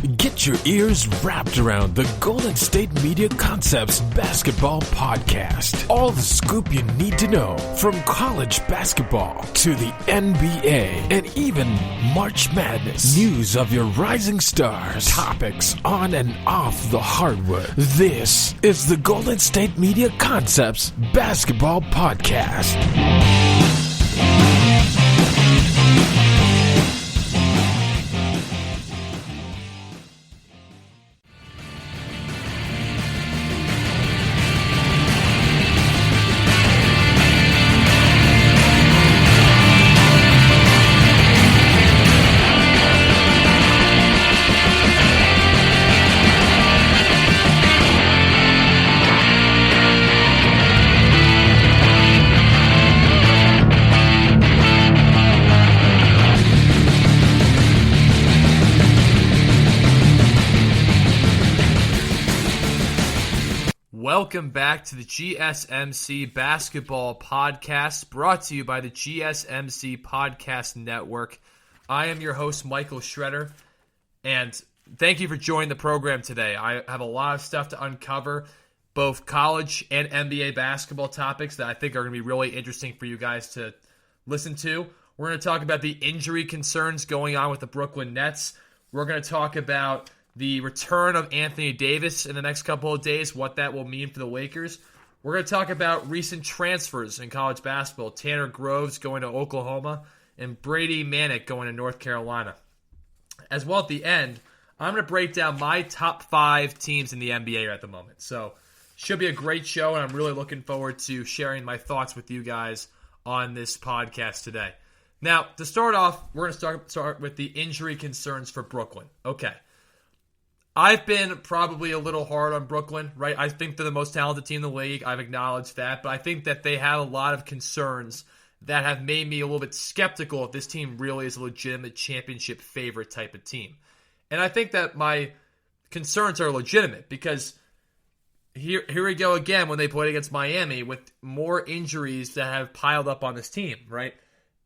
Get your ears wrapped around the Golden State Media Concepts Basketball Podcast. All the scoop you need to know, from college basketball to the NBA and even March Madness. News of your rising stars, topics on and off the hardwood. This is the Golden State Media Concepts Basketball Podcast. Welcome back to the GSMC Basketball Podcast, brought to you by the GSMC Podcast Network. I am your host, Michael Schroeder, and thank you for joining the program today. I have a lot of stuff to uncover, both college and NBA basketball topics that I think are going to be really interesting for you guys to listen to. We're going to talk about the injury concerns going on with the Brooklyn Nets. We're going to talk about the return of Anthony Davis in the next couple of days, what that will mean for the Lakers. We're going to talk about recent transfers in college basketball. Tanner Groves going to Oklahoma and Brady Manic going to North Carolina. As well, at the end, I'm going to break down my top 5 teams in the NBA at the moment. So, should be a great show, and I'm really looking forward to sharing my thoughts with you guys on this podcast today. Now, to start off, we're going to start with the injury concerns for Brooklyn. Okay. I've been probably a little hard on Brooklyn, right? I think they're the most talented team in the league. I've acknowledged that. But I think that they have a lot of concerns that have made me a little bit skeptical if this team really is a legitimate championship favorite type of team. And I think that my concerns are legitimate because here we go again when they played against Miami with more injuries that have piled up on this team, right?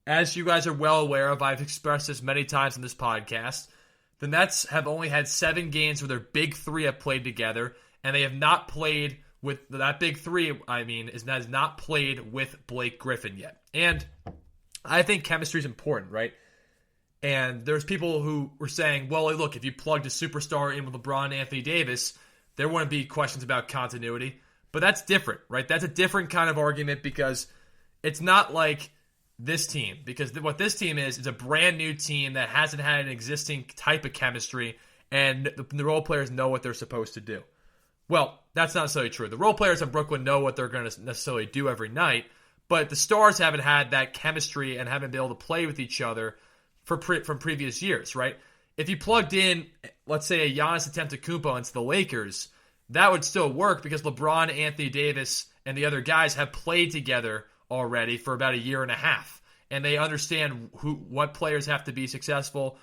As you guys are well aware of, I've expressed this many times in this podcast. The Nets have only had 7 games where their big three have played together, and they have not played with that big three. Has not played with Blake Griffin yet. And I think chemistry is important, right? And there's people who were saying, well, look, if you plugged a superstar in with LeBron and Anthony Davis, there wouldn't be questions about continuity. But that's different, right? That's a different kind of argument because it's not like this team, because what this team is a brand new team that hasn't had an existing type of chemistry, and the role players know what they're supposed to do. Well, that's not necessarily true. The role players in Brooklyn know what they're going to necessarily do every night, but the stars haven't had that chemistry and haven't been able to play with each other from previous years, right? If you plugged in, let's say, a Giannis Antetokounmpo into the Lakers, that would still work because LeBron, Anthony Davis, and the other guys have played together already for about a year and a half, and they understand what players have to be successful,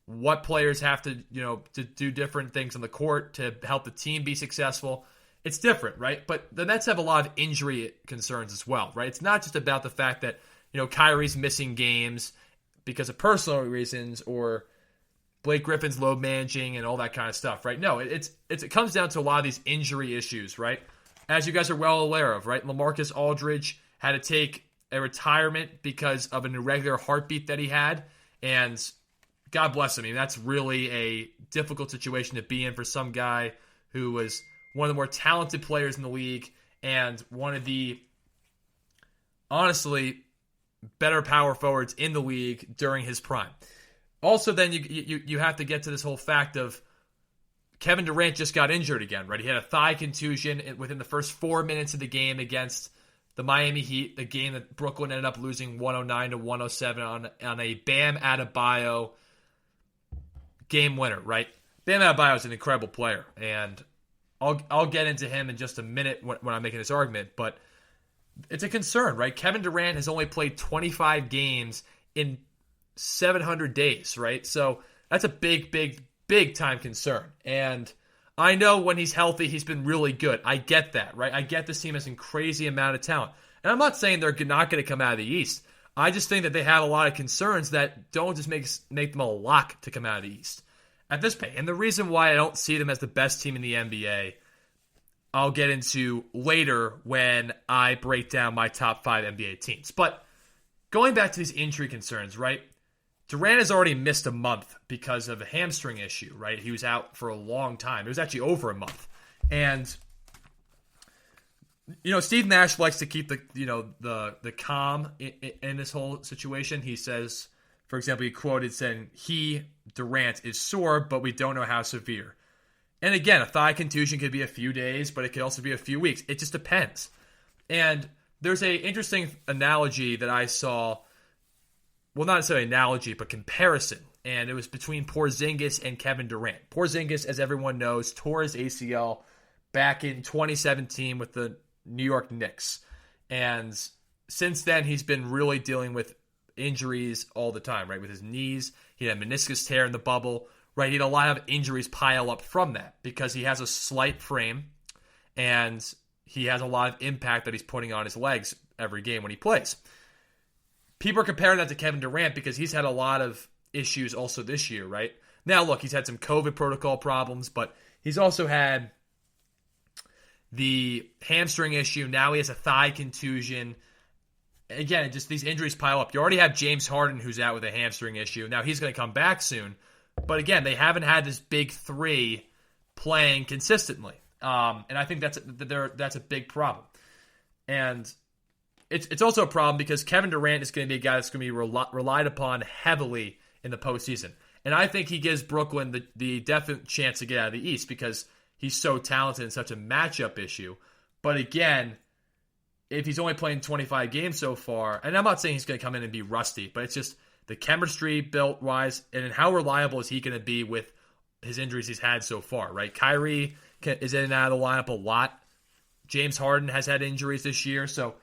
what players have to do different things on the court to help the team be successful. It's different, right? But the Nets have a lot of injury concerns as well, right? It's not just about the fact that Kyrie's missing games because of personal reasons or Blake Griffin's load managing and all that kind of stuff, right? No, it comes down to a lot of these injury issues, right? As you guys are well aware of, right? LaMarcus Aldridge had to take a retirement because of an irregular heartbeat that he had, and God bless him. I mean, that's really a difficult situation to be in for some guy who was one of the more talented players in the league and one of the, honestly, better power forwards in the league during his prime. Also, then you have to get to this whole fact of Kevin Durant just got injured again, right? He had a thigh contusion within the first 4 minutes of the game against the Miami Heat, the game that Brooklyn ended up losing 109-107 on a Bam Adebayo game winner, right? Bam Adebayo is an incredible player, and I'll get into him in just a minute when I'm making this argument, but it's a concern, right? Kevin Durant has only played 25 games in 700 days, right? So that's a big time concern, and I know when he's healthy, he's been really good. I get that, right? I get this team has a crazy amount of talent. And I'm not saying they're not going to come out of the East. I just think that they have a lot of concerns that don't just make them a lock to come out of the East. at this point. And the reason why I don't see them as the best team in the NBA, I'll get into later when I break down my top 5 NBA teams. But going back to these injury concerns, right? Durant has already missed a month because of a hamstring issue, right? He was out for a long time. It was actually over a month. And Steve Nash likes to keep the calm in this whole situation. He says, for example, he quoted saying, Durant is sore, but we don't know how severe. And again, a thigh contusion could be a few days, but it could also be a few weeks. It just depends. And there's a interesting analogy that I saw, well, not necessarily analogy, but comparison. And it was between Porzingis and Kevin Durant. Porzingis, as everyone knows, tore his ACL back in 2017 with the New York Knicks. And since then, he's been really dealing with injuries all the time, right? With his knees, he had a meniscus tear in the bubble, right? He had a lot of injuries pile up from that because he has a slight frame and he has a lot of impact that he's putting on his legs every game when he plays. People are comparing that to Kevin Durant because he's had a lot of issues also this year, right? Now, look, he's had some COVID protocol problems, but he's also had the hamstring issue. Now he has a thigh contusion. Again, just these injuries pile up. You already have James Harden, who's out with a hamstring issue. Now he's going to come back soon. But again, they haven't had this big three playing consistently. And I think that's a big problem. And it's also a problem because Kevin Durant is going to be a guy that's going to be relied upon heavily in the postseason. And I think he gives Brooklyn the definite chance to get out of the East because he's so talented and such a matchup issue. But again, if he's only playing 25 games so far, and I'm not saying he's going to come in and be rusty, but it's just the chemistry built-wise, and how reliable is he going to be with his injuries he's had so far, right? Kyrie is in and out of the lineup a lot. James Harden has had injuries this year, so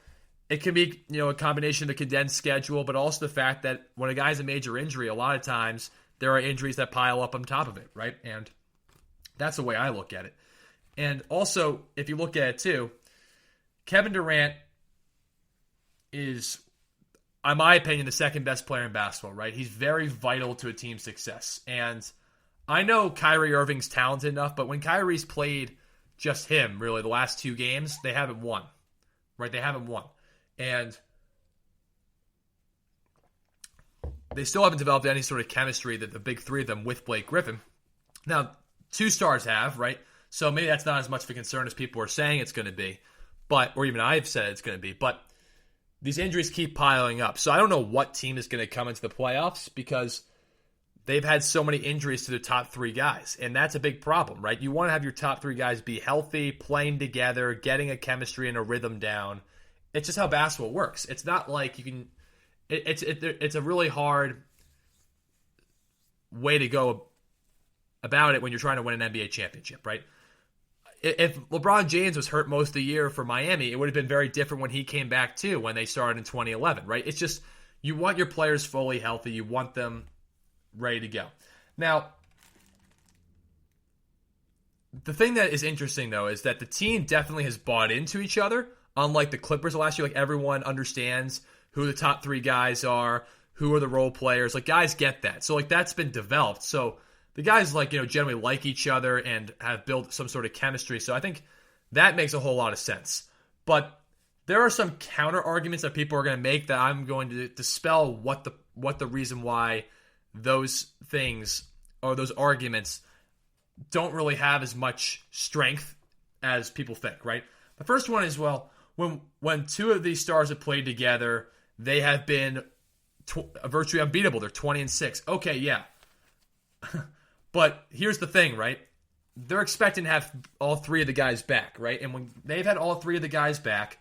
it can be a combination of the condensed schedule, but also the fact that when a guy has a major injury, a lot of times there are injuries that pile up on top of it, right? And that's the way I look at it. And also, if you look at it too, Kevin Durant is, in my opinion, the second best player in basketball, right? He's very vital to a team's success. And I know Kyrie Irving's talented enough, but when Kyrie's played just him, really, the last 2 games, they haven't won, right? They haven't won. And they still haven't developed any sort of chemistry that the big three of them with Blake Griffin. Now, 2 stars have, right? So maybe that's not as much of a concern as people are saying it's going to be, or even I've said it's going to be. But these injuries keep piling up. So I don't know what team is going to come into the playoffs because they've had so many injuries to their top 3 guys. And that's a big problem, right? You want to have your top 3 guys be healthy, playing together, getting a chemistry and a rhythm down. It's just how basketball works. It's not like you can... It's a really hard way to go about it when you're trying to win an NBA championship, right? If LeBron James was hurt most of the year for Miami, it would have been very different when he came back too, when they started in 2011, right? It's just, you want your players fully healthy. You want them ready to go. Now, the thing that is interesting, though, is that the team definitely has bought into each other, unlike the Clippers last year. Like, everyone understands who the top 3 guys are, who are the role players. Like, guys get that. So, like, that's been developed. So, the guys, like, generally like each other and have built some sort of chemistry. So I think that makes a whole lot of sense. But there are some counter arguments that people are going to make that I'm going to dispel what the reason why those things or those arguments don't really have as much strength as people think, right? The first one is, well, when 2 of these stars have played together, they have been virtually unbeatable. They're 20-6. Okay, yeah. But here's the thing, right? They're expecting to have all 3 of the guys back, right? And when they've had all 3 of the guys back,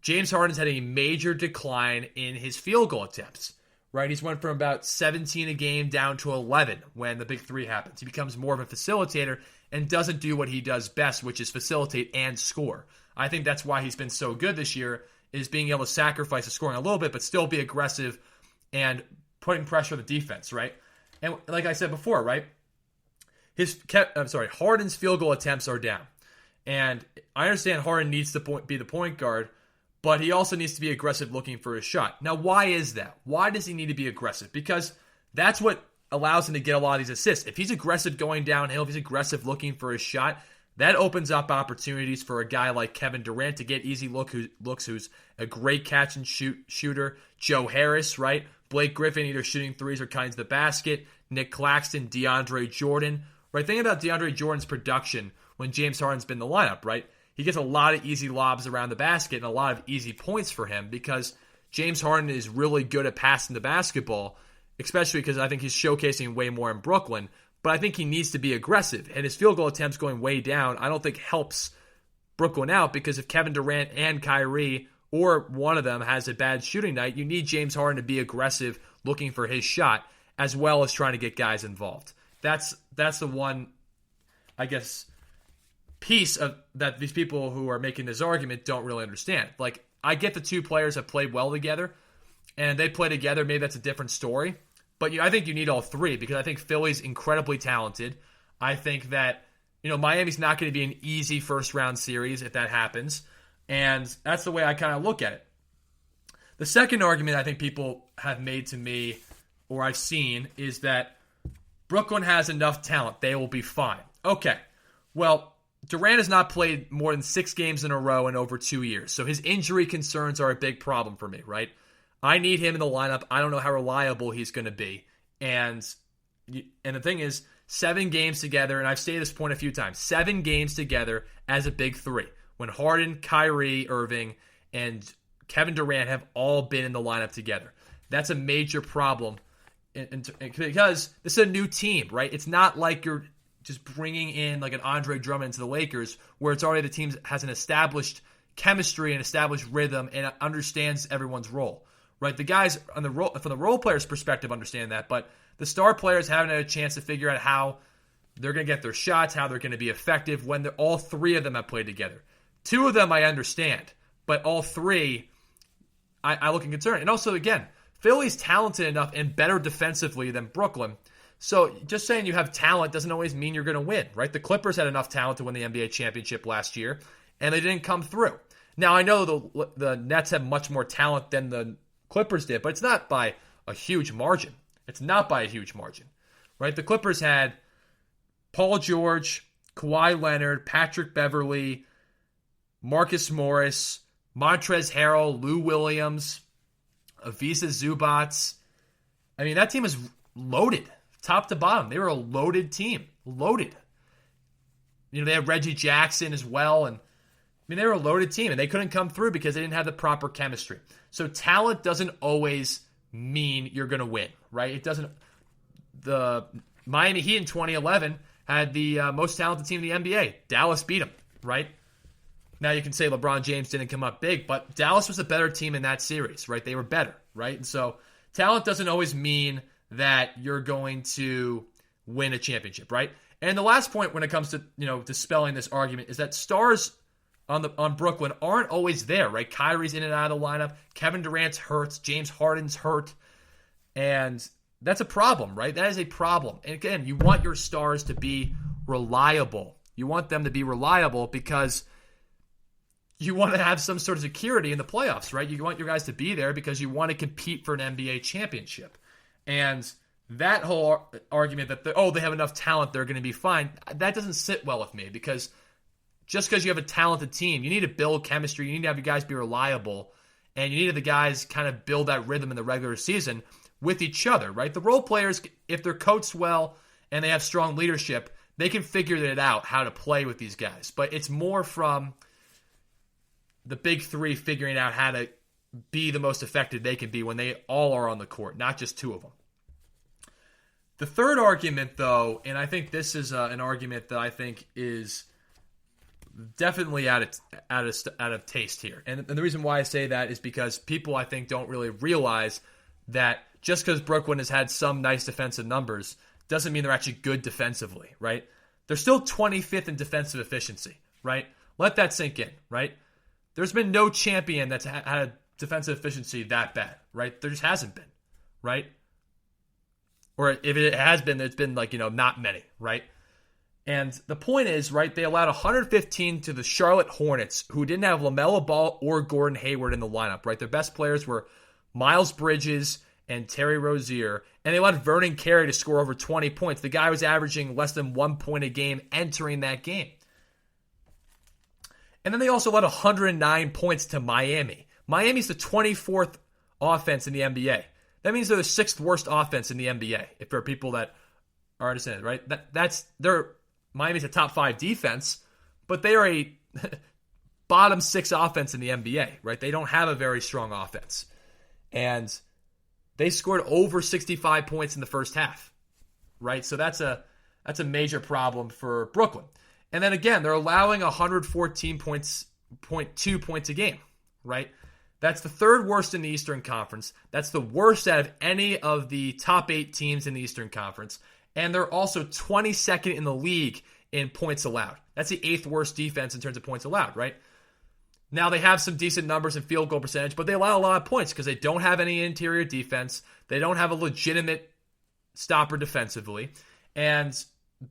James Harden's had a major decline in his field goal attempts, right? He's went from about 17 a game down to 11 when the big 3 happens. He becomes more of a facilitator and doesn't do what he does best, which is facilitate and score. I think that's why he's been so good this year, is being able to sacrifice the scoring a little bit, but still be aggressive and putting pressure on the defense, right? And like I said before, right? Harden's field goal attempts are down. And I understand Harden needs to be the point guard, but he also needs to be aggressive looking for a shot. Now, why is that? Why does he need to be aggressive? Because that's what allows him to get a lot of these assists. If he's aggressive going downhill, if he's aggressive looking for his shot, that opens up opportunities for a guy like Kevin Durant to get easy looks, who's a great catch and shooter. Joe Harris, right? Blake Griffin either shooting threes or cutting to the basket. Nick Claxton, DeAndre Jordan, right? Think about DeAndre Jordan's production when James Harden's been in the lineup, right? He gets a lot of easy lobs around the basket and a lot of easy points for him because James Harden is really good at passing the basketball, especially because I think he's showcasing way more in Brooklyn. But I think he needs to be aggressive. And his field goal attempts going way down, I don't think helps Brooklyn out, because if Kevin Durant and Kyrie or one of them has a bad shooting night, you need James Harden to be aggressive looking for his shot as well as trying to get guys involved. That's the one, I guess, piece of that these people who are making this argument don't really understand. Like, I get the two players have played well together, and they play together. Maybe that's a different story. But I think you need all three, because I think Philly's incredibly talented. I think that Miami's not going to be an easy first-round series if that happens. And that's the way I kind of look at it. The second argument I think people have made to me, or I've seen, is that Brooklyn has enough talent. They will be fine. Okay, well, Durant has not played more than 6 games in a row in over 2 years. So his injury concerns are a big problem for me, right? I need him in the lineup. I don't know how reliable he's going to be. And the thing is, 7 games together, and I've stated this point a few times, 7 games together as a big three, when Harden, Kyrie Irving, and Kevin Durant have all been in the lineup together. That's a major problem, because this is a new team, right? It's not like you're just bringing in like an Andre Drummond to the Lakers, where it's already the team has an established chemistry and established rhythm and understands everyone's role. Right, the guys on the role, from the role players' perspective, understand that, but the star players haven't had a chance to figure out how they're going to get their shots, how they're going to be effective when all 3 of them have played together. 2 of them I understand, but all 3 I look in concern. And also, again, Philly's talented enough and better defensively than Brooklyn. So just saying you have talent doesn't always mean you're going to win, right? The Clippers had enough talent to win the NBA championship last year, and they didn't come through. Now, I know the Nets have much more talent than the Clippers did, but it's not by a huge margin. It's not by a huge margin, right? The Clippers had Paul George, Kawhi Leonard, Patrick Beverley, Marcus Morris, Montrezl Harrell, Lou Williams, Ivica Zubac. I mean, that team is loaded, top to bottom. They were a loaded team, loaded. They had Reggie Jackson as well, and they were a loaded team, and they couldn't come through because they didn't have the proper chemistry. So talent doesn't always mean you're going to win, right? It doesn't. The Miami Heat in 2011 had the most talented team in the NBA. Dallas beat them, right? Now you can say LeBron James didn't come up big, but Dallas was a better team in that series, right? They were better, right? And so talent doesn't always mean that you're going to win a championship, right? And the last point when it comes to dispelling this argument is that stars on Brooklyn aren't always there, right? Kyrie's in and out of the lineup. Kevin Durant's hurt. James Harden's hurt. And that's a problem, right? That is a problem. And again, you want your stars to be reliable. You want them to be reliable because you want to have some sort of security in the playoffs, right? You want your guys to be there because you want to compete for an NBA championship. And that whole argument that, they have enough talent, they're going to be fine, that doesn't sit well with me, because just because you have a talented team, you need to build chemistry. You need to have your guys be reliable. And you need the guys kind of build that rhythm in the regular season with each other, right? The role players, if they're coached well and they have strong leadership, they can figure it out how to play with these guys. But it's more from the big 3 figuring out how to be the most effective they can be when they all are on the court, not just 2 of them. The third argument, though, and I think this is an argument that I think is definitely out of taste here. And the reason why I say that is because people, I think, don't really realize that just because Brooklyn has had some nice defensive numbers doesn't mean they're actually good defensively, right? They're still 25th in defensive efficiency, right? Let that sink in, right? There's been no champion that's had a defensive efficiency that bad, right? There just hasn't been, right? Or if it has been, it's been not many, right? And the point is, right, they allowed 115 to the Charlotte Hornets, who didn't have LaMelo Ball or Gordon Hayward in the lineup, right? Their best players were Miles Bridges and Terry Rozier, and they let Vernon Carey to score over 20 points. The guy was averaging less than 1 point a game entering that game. And then they also let 109 points to Miami. Miami's the 24th offense in the NBA. That means they're the 6th worst offense in the NBA, if there are people that are understanding, right? Miami's a top 5 defense, but they are a bottom 6 offense in the NBA, right? They don't have a very strong offense. And they scored over 65 points in the first half, right? So that's a major problem for Brooklyn. And then again, they're allowing 114.2 points a game, right? That's the 3rd worst in the Eastern Conference. That's the worst out of any of the top 8 teams in the Eastern Conference. And they're also 22nd in the league in points allowed. That's the 8th worst defense in terms of points allowed, right? Now, they have some decent numbers in field goal percentage, but they allow a lot of points because they don't have any interior defense. They don't have a legitimate stopper defensively. And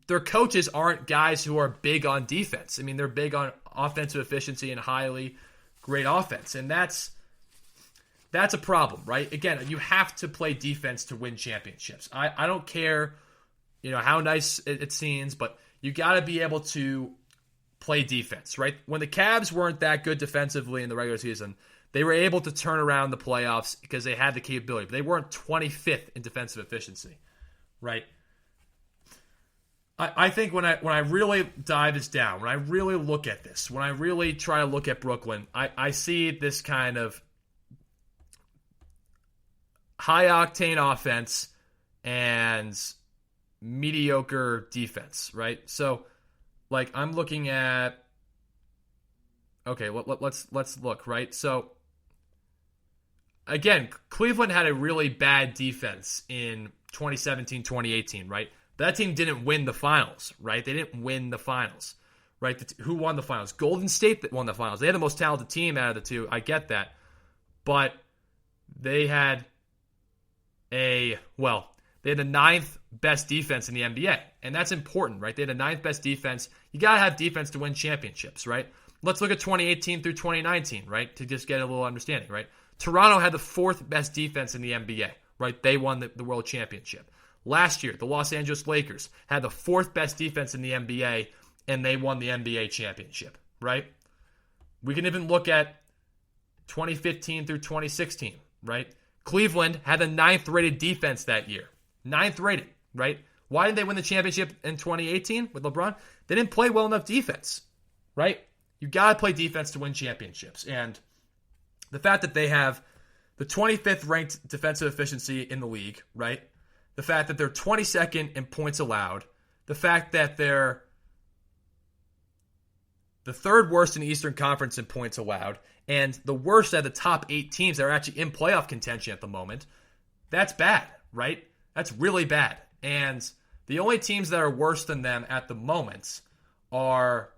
their coaches aren't guys who are big on defense. I mean, they're big on offensive efficiency and highly great offense. And that's a problem, right? Again, you have to play defense to win championships. I don't care, how nice it seems, but you got to be able to play defense, right? When the Cavs weren't that good defensively in the regular season, they were able to turn around the playoffs because they had the capability. But they weren't 25th in defensive efficiency, right? I think when I really dive this down, when I really look at this, when I really try to look at Brooklyn, I see this kind of high-octane offense and mediocre defense, right? So, I'm looking at, okay, let's look, right? So, again, Cleveland had a really bad defense in 2017-2018, right? That team didn't win the finals, right? They didn't win the finals, right? Who won the finals? Golden State won the finals. They had the most talented team out of the two. I get that. But they had the 9th best defense in the NBA. And that's important, right? They had the 9th best defense. You got to have defense to win championships, right? Let's look at 2018 through 2019, right? To just get a little understanding, right? Toronto had the 4th best defense in the NBA, right? They won the world championship. Last year, the Los Angeles Lakers had the 4th best defense in the NBA, and they won the NBA championship, right? We can even look at 2015 through 2016, right? Cleveland had the 9th rated defense that year. 9th rated, right? Why did they win the championship in 2018 with LeBron? They didn't play well enough defense, right? You got to play defense to win championships. And the fact that they have the 25th ranked defensive efficiency in the league, right? The fact that they're 22nd in points allowed. The fact that they're the 3rd worst in the Eastern Conference in points allowed. And the worst out of the top 8 teams that are actually in playoff contention at the moment. That's bad, right? That's really bad. And the only teams that are worse than them at the moment are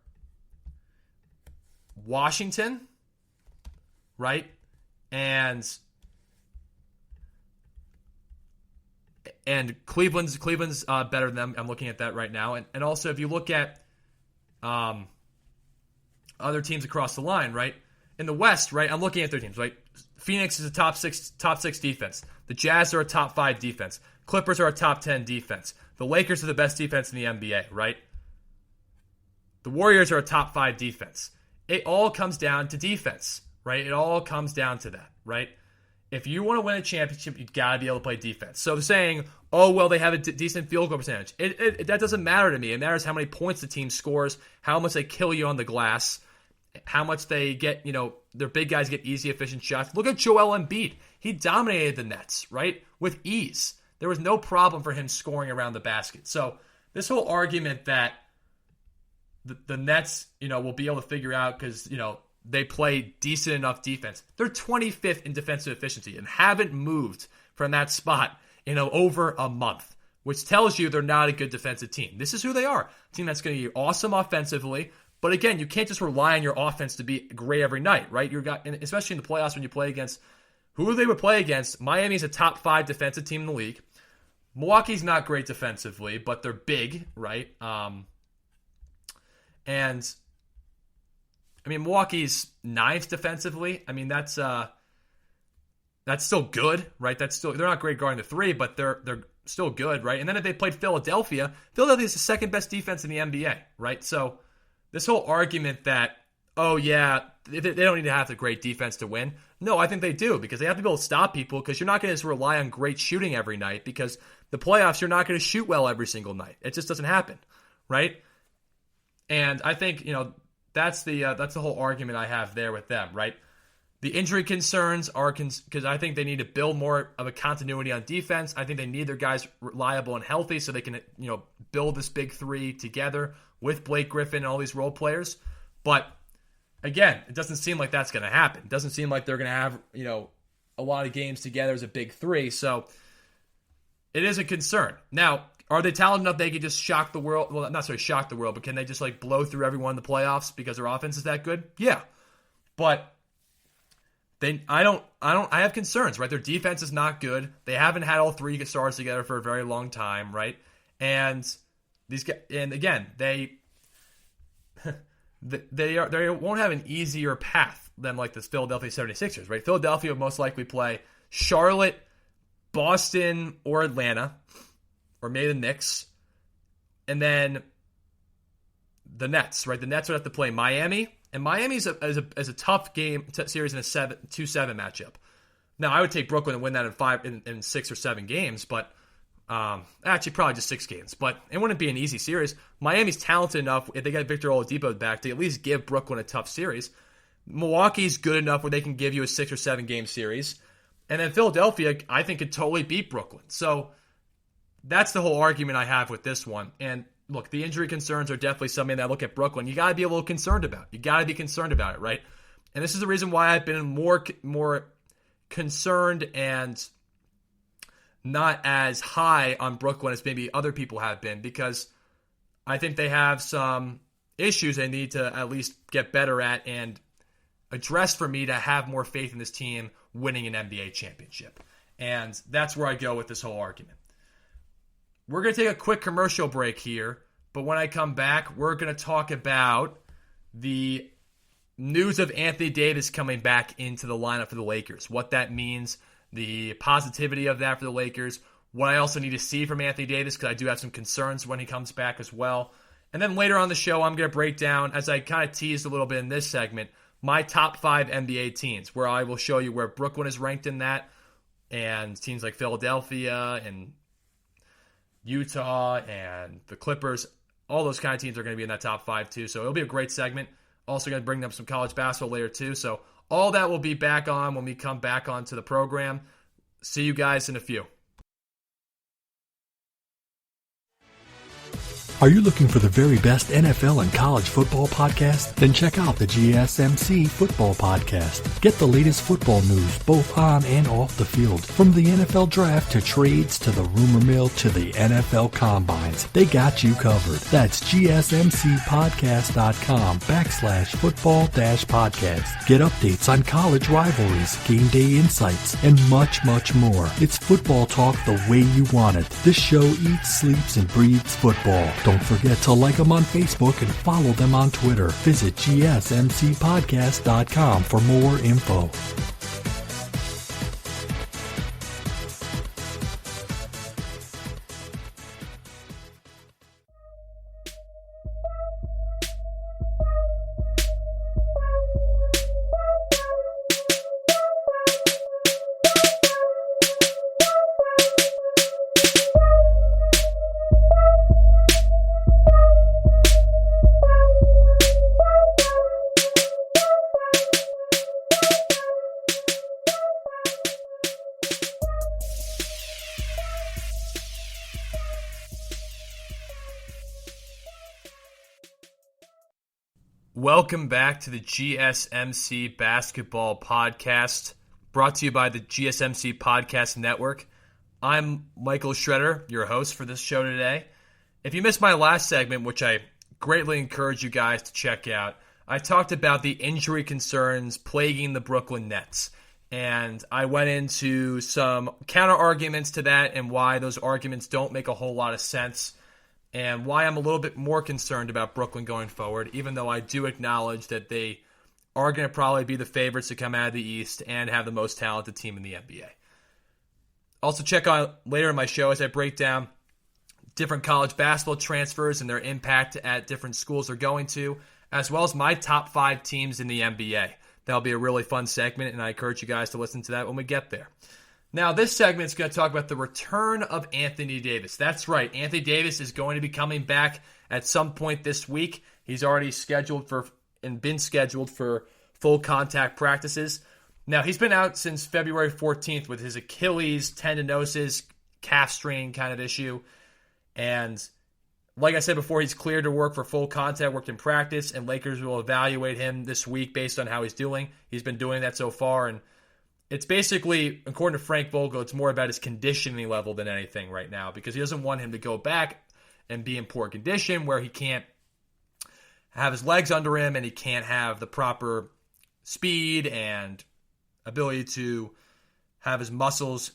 Washington, right? And Cleveland's better than them. I'm looking at that right now. And also, if you look at other teams across the line, right? In the West, right? I'm looking at their teams, right? Phoenix is a top six defense. The Jazz are a top 5 defense. Clippers are a top 10 defense. The Lakers are the best defense in the NBA, right? The Warriors are a top 5 defense. It all comes down to defense, right? It all comes down to that, right? If you want to win a championship, you've got to be able to play defense. So saying, oh, well, they have a decent field goal percentage. That doesn't matter to me. It matters how many points the team scores, how much they kill you on the glass, how much they get, their big guys get easy, efficient shots. Look at Joelle Embiid. He dominated the Nets, right? With ease. There was no problem for him scoring around the basket. So this whole argument that the Nets, will be able to figure out because, they play decent enough defense. They're 25th in defensive efficiency and haven't moved from that spot in over a month, which tells you they're not a good defensive team. This is who they are. A team that's going to be awesome offensively. But again, you can't just rely on your offense to be great every night, right? Especially in the playoffs when you play against who they would play against. Miami's a top 5 defensive team in the league. Milwaukee's not great defensively, but they're big, right? Milwaukee's 9th defensively. That's That's still good, right? They're not great guarding the three, but they're still good, right? And then if they played Philadelphia is the second best defense in the NBA, right? So this whole argument that, oh yeah, they don't need to have the great defense to win. No, I think they do, because they have to be able to stop people, because you're not going to just rely on great shooting every night, because the playoffs, you're not going to shoot well every single night. It just doesn't happen, right? And I think, that's the whole argument I have there with them, right? The injury concerns are because I think they need to build more of a continuity on defense. I think they need their guys reliable and healthy so they can, build this big three together with Blake Griffin and all these role players. But again, it doesn't seem like that's going to happen. It doesn't seem like they're going to have, a lot of games together as a big three. So it is a concern. Now, are they talented enough they could just shock the world? Well, not necessarily shock the world, but can they just blow through everyone in the playoffs because their offense is that good? Yeah. But I have concerns, right? Their defense is not good. They haven't had all three stars together for a very long time, right? And these guys, and again, they won't have an easier path than the Philadelphia 76ers, right? Philadelphia will most likely play Charlotte, Boston, or Atlanta, or maybe the Knicks, and then the Nets, right? The Nets would have to play Miami. And Miami's a tough series in a 2-7 matchup. Now, I would take Brooklyn and win that in 6 or 7 games, but actually probably just 6 games. But it wouldn't be an easy series. Miami's talented enough, if they got Victor Oladipo back, to at least give Brooklyn a tough series. Milwaukee's good enough where they can give you a 6 or 7 game series. And then Philadelphia, I think, could totally beat Brooklyn. So that's the whole argument I have with this one. And look, the injury concerns are definitely something that I look at Brooklyn. You got to be a little concerned about. You got to be concerned about it, right? And this is the reason why I've been more concerned and not as high on Brooklyn as maybe other people have been, because I think they have some issues they need to at least get better at and address for me to have more faith in this team winning an NBA championship. And that's where I go with this whole argument. We're going to take a quick commercial break here, but when I come back, we're going to talk about the news of Anthony Davis coming back into the lineup for the Lakers, what that means, the positivity of that for the Lakers, what I also need to see from Anthony Davis, because I do have some concerns when he comes back as well. And then later on the show, I'm going to break down, as I kind of teased a little bit in this segment, my top 5 NBA teams, where I will show you where Brooklyn is ranked in that, and teams like Philadelphia and Utah and the Clippers, all those kind of teams are going to be in that top 5 too. So it'll be a great segment. Also going to bring up some college basketball later too. So all that will be back on when we come back onto the program. See you guys in a few. Are you looking for the very best NFL and college football podcast? Then check out the GSMC Football Podcast. Get the latest football news both on and off the field. From the NFL Draft to trades to the rumor mill to the NFL Combines. They got you covered. That's GSMCpodcast.com/football-podcast. Get updates on college rivalries, game day insights, and much, much more. It's football talk the way you want it. This show eats, sleeps, and breathes football. Don't forget to like them on Facebook and follow them on Twitter. Visit GSMCpodcast.com for more info. Welcome back to the GSMC Basketball Podcast, brought to you by the GSMC Podcast Network. I'm Michael Schroeder, your host for this show today. If you missed my last segment, which I greatly encourage you guys to check out, I talked about the injury concerns plaguing the Brooklyn Nets. And I went into some counter-arguments to that and why those arguments don't make a whole lot of sense, and why I'm a little bit more concerned about Brooklyn going forward, even though I do acknowledge that they are going to probably be the favorites to come out of the East and have the most talented team in the NBA. Also, check out later in my show as I break down different college basketball transfers and their impact at different schools they're going to, as well as my top 5 teams in the NBA. That'll be a really fun segment, and I encourage you guys to listen to that when we get there. Now, this segment is going to talk about the return of Anthony Davis. That's right. Anthony Davis is going to be coming back at some point this week. He's already been scheduled for full contact practices. Now, he's been out since February 14th with his Achilles tendinosis, calf strain kind of issue. And like I said before, he's cleared to work for full contact, worked in practice, and Lakers will evaluate him this week based on how he's doing. He's been doing that so far, and it's basically, according to Frank Vogel, it's more about his conditioning level than anything right now, because he doesn't want him to go back and be in poor condition where he can't have his legs under him and he can't have the proper speed and ability to have his muscles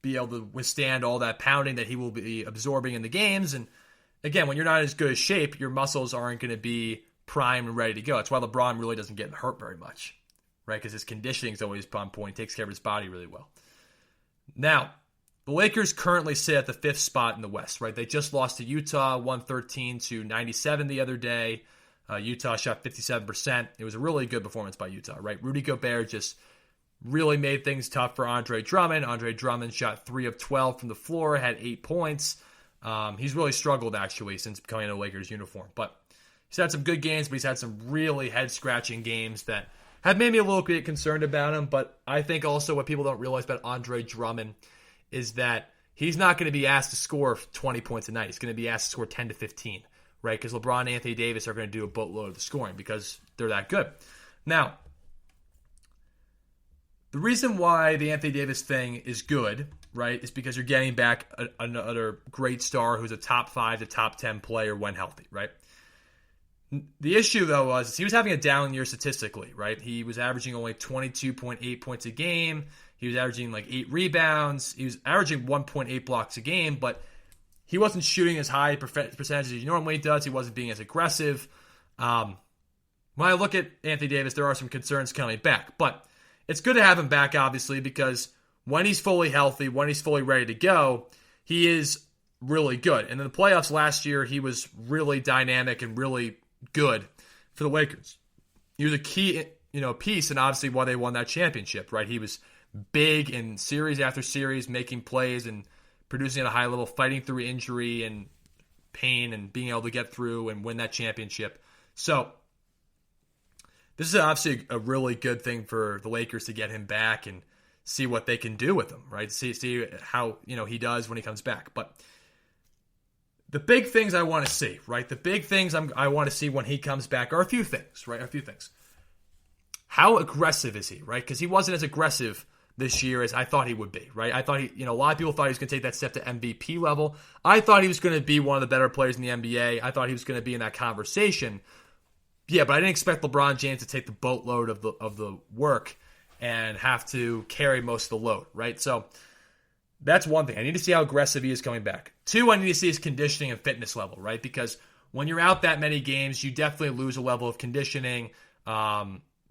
be able to withstand all that pounding that he will be absorbing in the games. And again, when you're not in as good a shape, your muscles aren't going to be primed and ready to go. That's why LeBron really doesn't get hurt very much, right? Because his conditioning is always on point. He takes care of his body really well. Now, the Lakers currently sit at the 5th spot in the West, right? They just lost to Utah, 113-97 the other day. Utah shot 57%. It was a really good performance by Utah, right? Rudy Gobert just really made things tough for Andre Drummond. Andre Drummond shot 3 of 12 from the floor, had 8 points. He's really struggled, actually, since becoming in a Lakers uniform. But he's had some good games, but he's had some really head-scratching games that have made me a little bit concerned about him. But I think also what people don't realize about Andre Drummond is that he's not going to be asked to score 20 points a night. He's going to be asked to score 10 to 15, right? Because LeBron and Anthony Davis are going to do a boatload of the scoring because they're that good. Now, the reason why the Anthony Davis thing is good, right, is because you're getting back another great star who's a top 5 to top 10 player when healthy, right? The issue, though, was he was having a down year statistically, right? He was averaging only 22.8 points a game. He was averaging like 8 rebounds. He was averaging 1.8 blocks a game, but he wasn't shooting as high percentages as he normally does. He wasn't being as aggressive. When I look at Anthony Davis, there are some concerns coming back, but it's good to have him back, obviously, because when he's fully healthy, when he's fully ready to go, he is really good. And in the playoffs last year, he was really dynamic and really good for the Lakers. He was a key, piece, and obviously why they won that championship, right? He was big in series after series, making plays and producing at a high level, fighting through injury and pain and being able to get through and win that championship. So this is obviously a really good thing for the Lakers to get him back and see what they can do with him, right? See how, he does when he comes back. But the big things I want to see, right? The big things I want to see when he comes back are a few things, right? A few things. How aggressive is he, right? Because he wasn't as aggressive this year as I thought he would be, right? I thought a lot of people thought he was going to take that step to MVP level. I thought he was going to be one of the better players in the NBA. I thought he was going to be in that conversation. Yeah, but I didn't expect LeBron James to take the boatload of the work and have to carry most of the load, right? So that's one thing. I need to see how aggressive he is coming back. 2, I need to see his conditioning and fitness level, right? Because when you're out that many games, you definitely lose a level of conditioning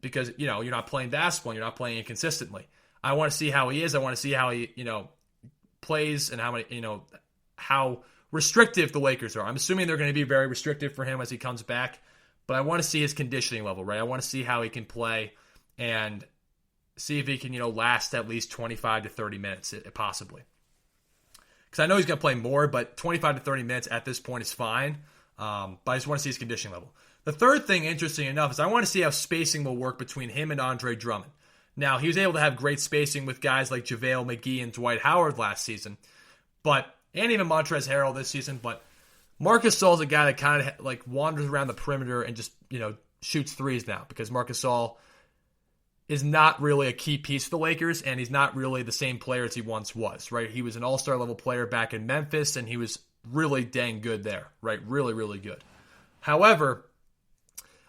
because, you're not playing basketball, you're not playing it consistently. I want to see how he is. I want to see how he, plays and how restrictive the Lakers are. I'm assuming they're going to be very restrictive for him as he comes back. But I want to see his conditioning level, right? I want to see how he can play and see if he can, last at least 25 to 30 minutes, possibly. Because I know he's going to play more, but 25 to 30 minutes at this point is fine. But I just want to see his conditioning level. The third thing, interesting enough, is I want to see how spacing will work between him and Andre Drummond. Now, he was able to have great spacing with guys like JaVale McGee and Dwight Howard last season, and even Montrezl Harrell this season, but Marc Gasol is a guy that kind of wanders around the perimeter and just, shoots threes now because Marc Gasol is not really a key piece for the Lakers and he's not really the same player as he once was, right? He was an all-star level player back in Memphis and he was really dang good there, right? Really, really good. However,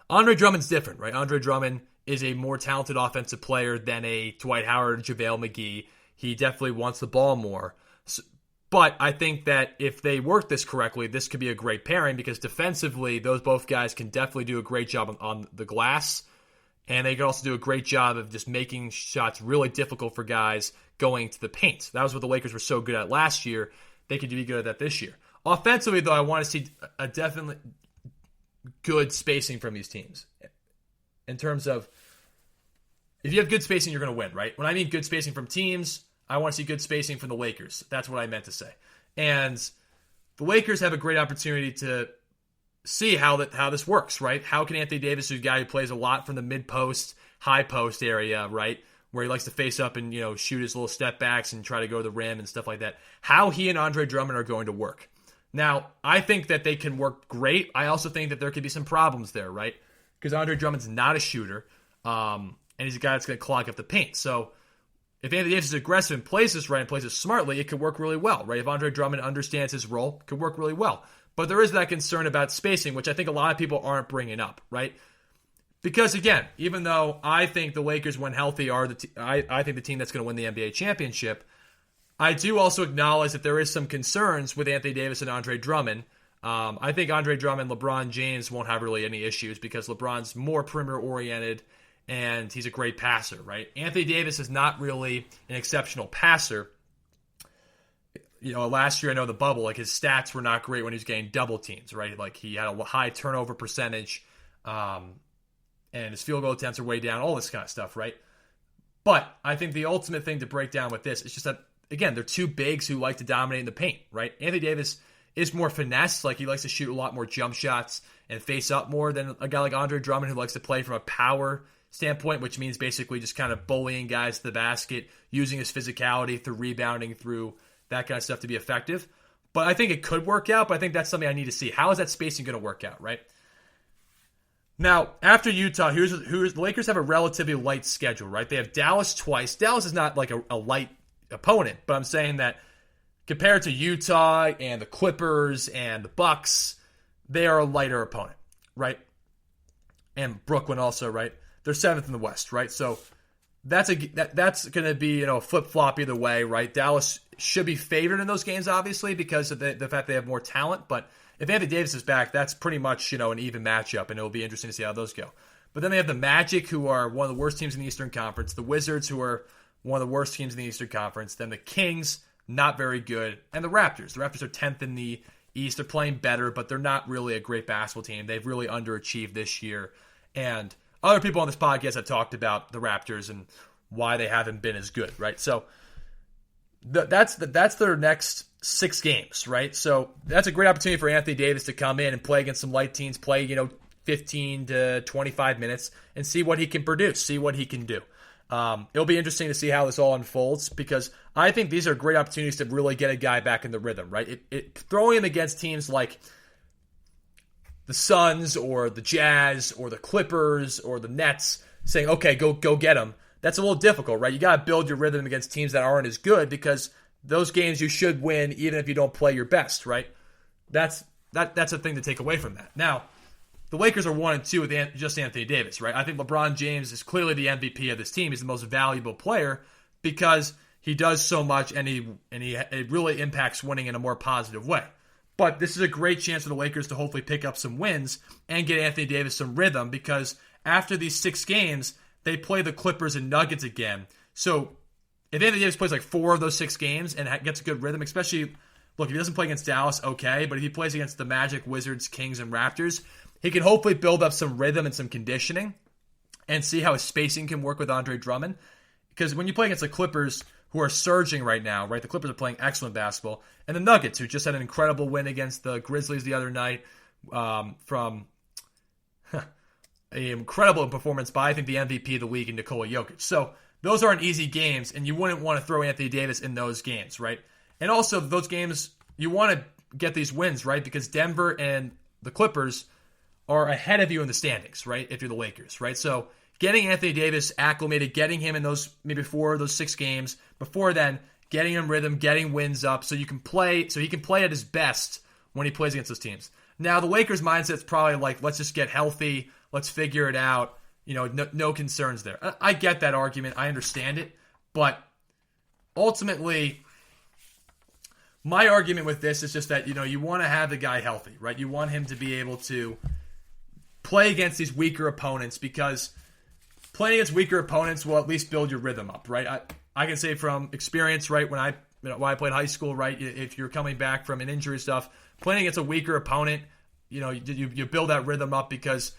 Andre Drummond's different, right? Andre Drummond is a more talented offensive player than a Dwight Howard or JaVale McGee. He definitely wants the ball more. But I think that if they work this correctly, this could be a great pairing because defensively, those both guys can definitely do a great job on the glass. And they can also do a great job of just making shots really difficult for guys going to the paint. That was what the Lakers were so good at last year. They could be good at that this year. Offensively, though, I want to see a definitely good spacing from these teams. In terms of, if you have good spacing, you're going to win, right? When I mean good spacing from teams, I want to see good spacing from the Lakers. That's what I meant to say. And the Lakers have a great opportunity to see how this works, right? How can Anthony Davis, who's a guy who plays a lot from the mid-post, high-post area, right, where he likes to face up and, shoot his little step backs and try to go to the rim and stuff like that, how he and Andre Drummond are going to work. Now, I think that they can work great. I also think that there could be some problems there, right? Because Andre Drummond's not a shooter, and he's a guy that's going to clog up the paint. So if Anthony Davis is aggressive and plays this right and plays it smartly, it could work really well, right? If Andre Drummond understands his role, it could work really well. But there is that concern about spacing, which I think a lot of people aren't bringing up, right? Because, again, even though I think the Lakers, when healthy, are I think the team that's going to win the NBA championship, I do also acknowledge that there is some concerns with Anthony Davis and Andre Drummond. I think Andre Drummond, LeBron James won't have really any issues because LeBron's more perimeter-oriented and he's a great passer, right? Anthony Davis is not really an exceptional passer. Last year, I know the bubble, his stats were not great when he was getting double teams, right? He had a high turnover percentage, and his field goal attempts are way down, all this kind of stuff, right? But I think the ultimate thing to break down with this is just that, again, they're two bigs who like to dominate in the paint, right? Anthony Davis is more finesse, he likes to shoot a lot more jump shots and face up more than a guy like Andre Drummond who likes to play from a power standpoint, which means basically just kind of bullying guys to the basket, using his physicality through rebounding, through that kind of stuff to be effective. But I think it could work out, but I think that's something I need to see. How is that spacing going to work out, right? Now, after Utah, here's the Lakers have a relatively light schedule, right? They have Dallas twice. Dallas is not like a light opponent, but I'm saying that compared to Utah and the Clippers and the Bucks, they are a lighter opponent, right? And Brooklyn also, right? They're 7th in the West, right? So that's going to be a flip-flop either way, right? Dallas should be favored in those games, obviously, because of the fact they have more talent. But if Anthony Davis is back, that's pretty much an even matchup, and it'll be interesting to see how those go. But then they have the Magic, who are one of the worst teams in the Eastern Conference, the Wizards, who are one of the worst teams in the Eastern Conference, then the Kings, not very good, and the Raptors. The Raptors are 10th in the East. They're playing better, but they're not really a great basketball team. They've really underachieved this year, and other people on this podcast have talked about the Raptors and why they haven't been as good, right? So that's their next 6 games, right? So that's a great opportunity for Anthony Davis to come in and play against some light teams, play 15 to 25 minutes, and see what he can produce, see what he can do. It'll be interesting to see how this all unfolds because I think these are great opportunities to really get a guy back in the rhythm, right? Throwing him against teams like the Suns or the Jazz or the Clippers or the Nets, saying, okay, go get him. That's a little difficult, right? You got to build your rhythm against teams that aren't as good because those games you should win even if you don't play your best, right? That's a thing to take away from that. Now, the Lakers are 1-2 with just Anthony Davis, right? I think LeBron James is clearly the MVP of this team. He's the most valuable player because he does so much and it really impacts winning in a more positive way. But this is a great chance for the Lakers to hopefully pick up some wins and get Anthony Davis some rhythm because after these 6 games, they play the Clippers and Nuggets again. So if Anthony Davis plays 4 of those 6 games and gets a good rhythm, especially, look, if he doesn't play against Dallas, okay, but if he plays against the Magic, Wizards, Kings, and Raptors, he can hopefully build up some rhythm and some conditioning and see how his spacing can work with Andre Drummond. Because when you play against the Clippers, who are surging right now, right? The Clippers are playing excellent basketball. And the Nuggets, who just had an incredible win against the Grizzlies the other night from an incredible performance by, I think, the MVP of the league in Nikola Jokic. So those aren't easy games, and you wouldn't want to throw Anthony Davis in those games, right? And also, those games, you want to get these wins, right? Because Denver and the Clippers are ahead of you in the standings, right? If you're the Lakers, right? So getting Anthony Davis acclimated, getting him in those maybe 4 of those 6 games, before then, getting him rhythm, getting wins up so he can play at his best when he plays against those teams. Now, the Lakers' mindset's probably let's just get healthy, let's figure it out, no concerns there. I get that argument, I understand it, but ultimately, my argument with this is just that, you want to have the guy healthy, right? You want him to be able to play against these weaker opponents because playing against weaker opponents will at least build your rhythm up, right? I can say from experience, right, when I played high school, right, if you're coming back from an injury stuff, playing against a weaker opponent, you build that rhythm up because,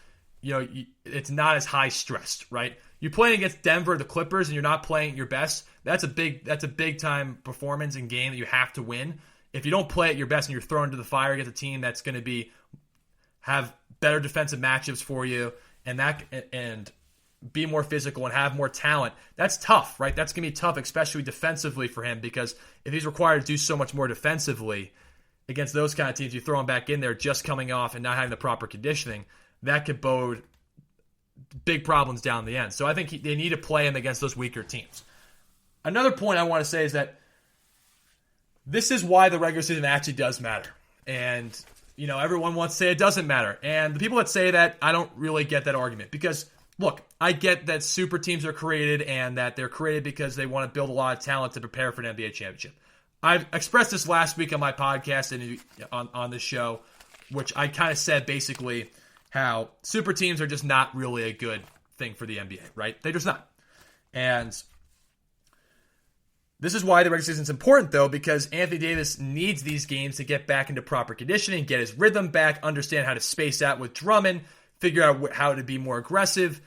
it's not as high stressed, right? You're playing against Denver, the Clippers, and you're not playing your best. That's a big time performance and game that you have to win. If you don't play at your best and you're thrown into the fire against a team that's going to have better defensive matchups for you and be more physical and have more talent, that's tough, right? That's going to be tough, especially defensively for him, because if he's required to do so much more defensively against those kind of teams, you throw him back in there just coming off and not having the proper conditioning, that could bode big problems down the end. So I think they need to play him against those weaker teams. Another point I want to say is that this is why the regular season actually does matter. And, everyone wants to say it doesn't matter. And the people that say that, I don't really get that argument. Because, look, I get that super teams are created and that they're created because they want to build a lot of talent to prepare for an NBA championship. I've expressed this last week on my podcast and on this show, which I kind of said basically how super teams are just not really a good thing for the NBA, right? They're just not. And this is why the regular season is important, though, because Anthony Davis needs these games to get back into proper conditioning, get his rhythm back, understand how to space out with Drummond, figure out how to be more aggressive.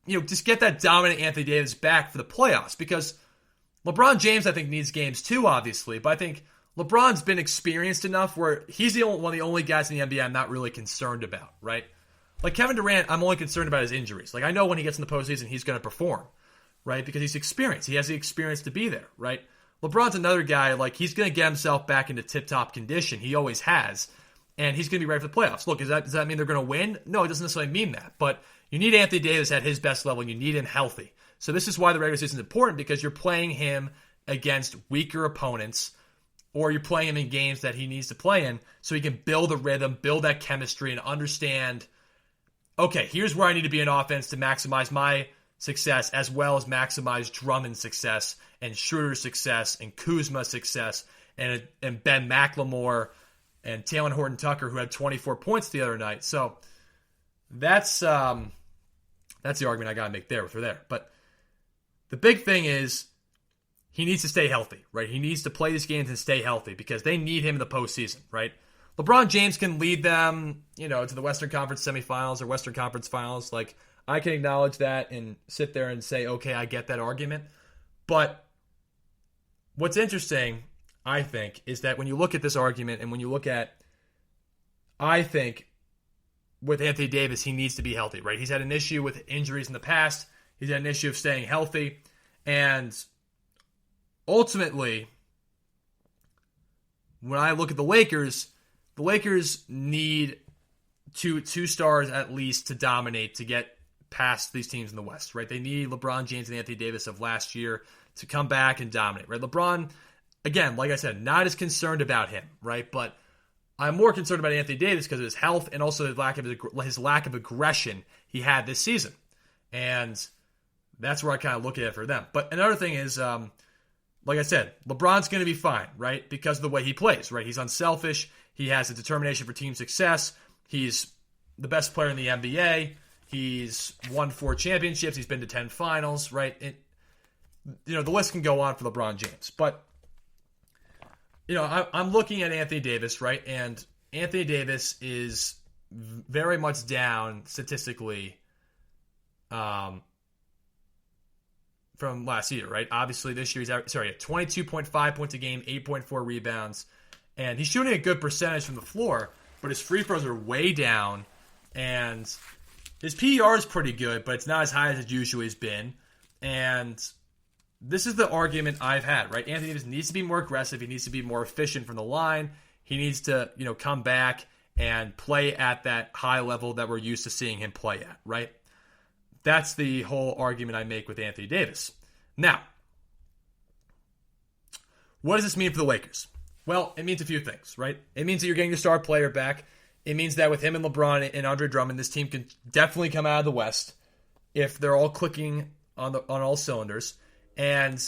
Just get that dominant Anthony Davis back for the playoffs, because LeBron James, I think, needs games too, obviously, but I think LeBron's been experienced enough where he's one of the only guys in the NBA I'm not really concerned about, right? Like Kevin Durant, I'm only concerned about his injuries. Like, I know when he gets in the postseason, he's going to perform, right? Because he's experienced. He has the experience to be there, right? LeBron's another guy, like, he's going to get himself back into tip-top condition. He always has. And he's going to be ready for the playoffs. Look, does that mean they're going to win? No, it doesn't necessarily mean that. But you need Anthony Davis at his best level. You need him healthy. So this is why the regular season is important, because you're playing him against weaker opponents, or you're playing him in games that he needs to play in so he can build a rhythm, build that chemistry, and understand, okay, here's where I need to be in offense to maximize my success as well as maximize Drummond's success and Schroeder's success and Kuzma's success and Ben McLemore and Talen Horton-Tucker, who had 24 points the other night. So that's the argument I got to make there for there. But the big thing is he needs to stay healthy, right? He needs to play these games and stay healthy because they need him in the postseason, right? LeBron James can lead them, to the Western Conference semifinals or Western Conference finals. Like, I can acknowledge that and sit there and say, okay, I get that argument. But what's interesting, I think, is that when you look at this argument and when you look at, I think, with Anthony Davis, he needs to be healthy, right? He's had an issue with injuries in the past. He's had an issue of staying healthy. And ultimately, when I look at the Lakers need two stars at least to dominate to get past these teams in the West, right? They need LeBron James and Anthony Davis of last year to come back and dominate, right? LeBron, again, like I said, not as concerned about him, right? But I'm more concerned about Anthony Davis because of his health and also his lack of aggression he had this season. And that's where I kind of look at it for them. But another thing is, like I said, LeBron's going to be fine, right? Because of the way he plays, right? He's unselfish. He has a determination for team success. He's the best player in the NBA. He's won 4 championships. He's been to 10 finals, right? The list can go on for LeBron James. But, I'm looking at Anthony Davis, right? And Anthony Davis is very much down statistically from last year, right? Obviously, this year he's at 22.5 points a game, 8.4 rebounds. And he's shooting a good percentage from the floor, but his free throws are way down. And his PER is pretty good, but it's not as high as it usually has been. And this is the argument I've had, right? Anthony Davis needs to be more aggressive. He needs to be more efficient from the line. He needs to, come back and play at that high level that we're used to seeing him play at, right? That's the whole argument I make with Anthony Davis. Now, what does this mean for the Lakers? Well, it means a few things, right? It means that you're getting your star player back. It means that with him and LeBron and Andre Drummond, this team can definitely come out of the West if they're all clicking on all cylinders, and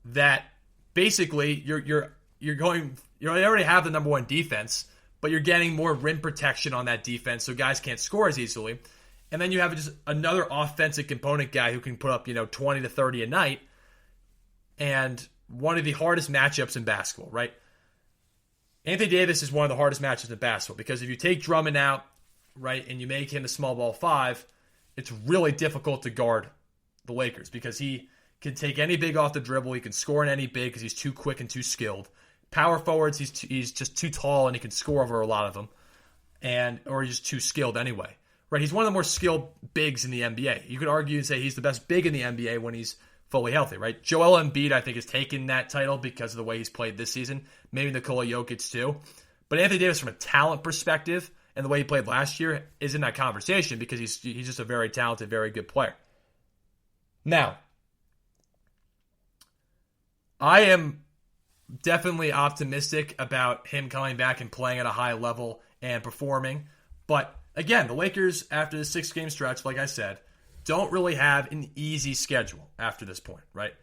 that basically you already have the number one defense, but you're getting more rim protection on that defense, so guys can't score as easily. And then you have just another offensive component guy who can put up, 20 to 30 a night. And one of the hardest matchups in basketball, right? Anthony Davis is one of the hardest matchups in basketball because if you take Drummond out, right, and you make him the small ball 5, it's really difficult to guard the Lakers because he can take any big off the dribble. He can score in any big because he's too quick and too skilled. Power forwards, he's just too tall and he can score over a lot of them, or he's just too skilled anyway. Right, he's one of the more skilled bigs in the NBA. You could argue and say he's the best big in the NBA when he's fully healthy, right? Joelle Embiid, I think, has taken that title because of the way he's played this season. Maybe Nikola Jokic too. But Anthony Davis, from a talent perspective, and the way he played last year, is in that conversation because he's just a very talented, very good player. Now, I am definitely optimistic about him coming back and playing at a high level and performing. But again, the Lakers, after the 6-game stretch, like I said, don't really have an easy schedule after this point, right?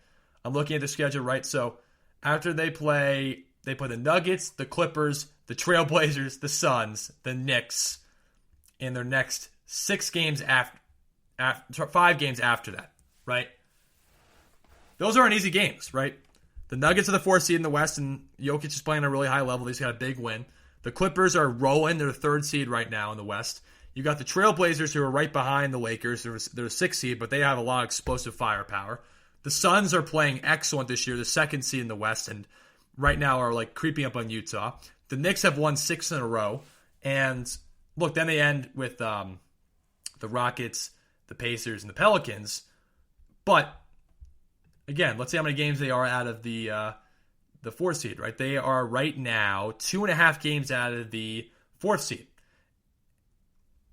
I'm looking at the schedule, right? So after they play the Nuggets, the Clippers, the Trailblazers, the Suns, the Knicks in their next 5 games after that, right? Those aren't easy games, right? The Nuggets are the 4th seed in the West, and Jokic is playing at a really high level. He's got a big win. The Clippers are rolling. They're the 3rd seed right now in the West. You got the Trailblazers who are right behind the Lakers. They're a 6th seed, but they have a lot of explosive firepower. The Suns are playing excellent this year, the 2nd seed in the West, and right now are like creeping up on Utah. The Knicks have won 6 in a row. And look, then they end with the Rockets, the Pacers, and the Pelicans. But again, let's see how many games they are out of the 4th seed, right? They are right now 2.5 games out of the 4th seed.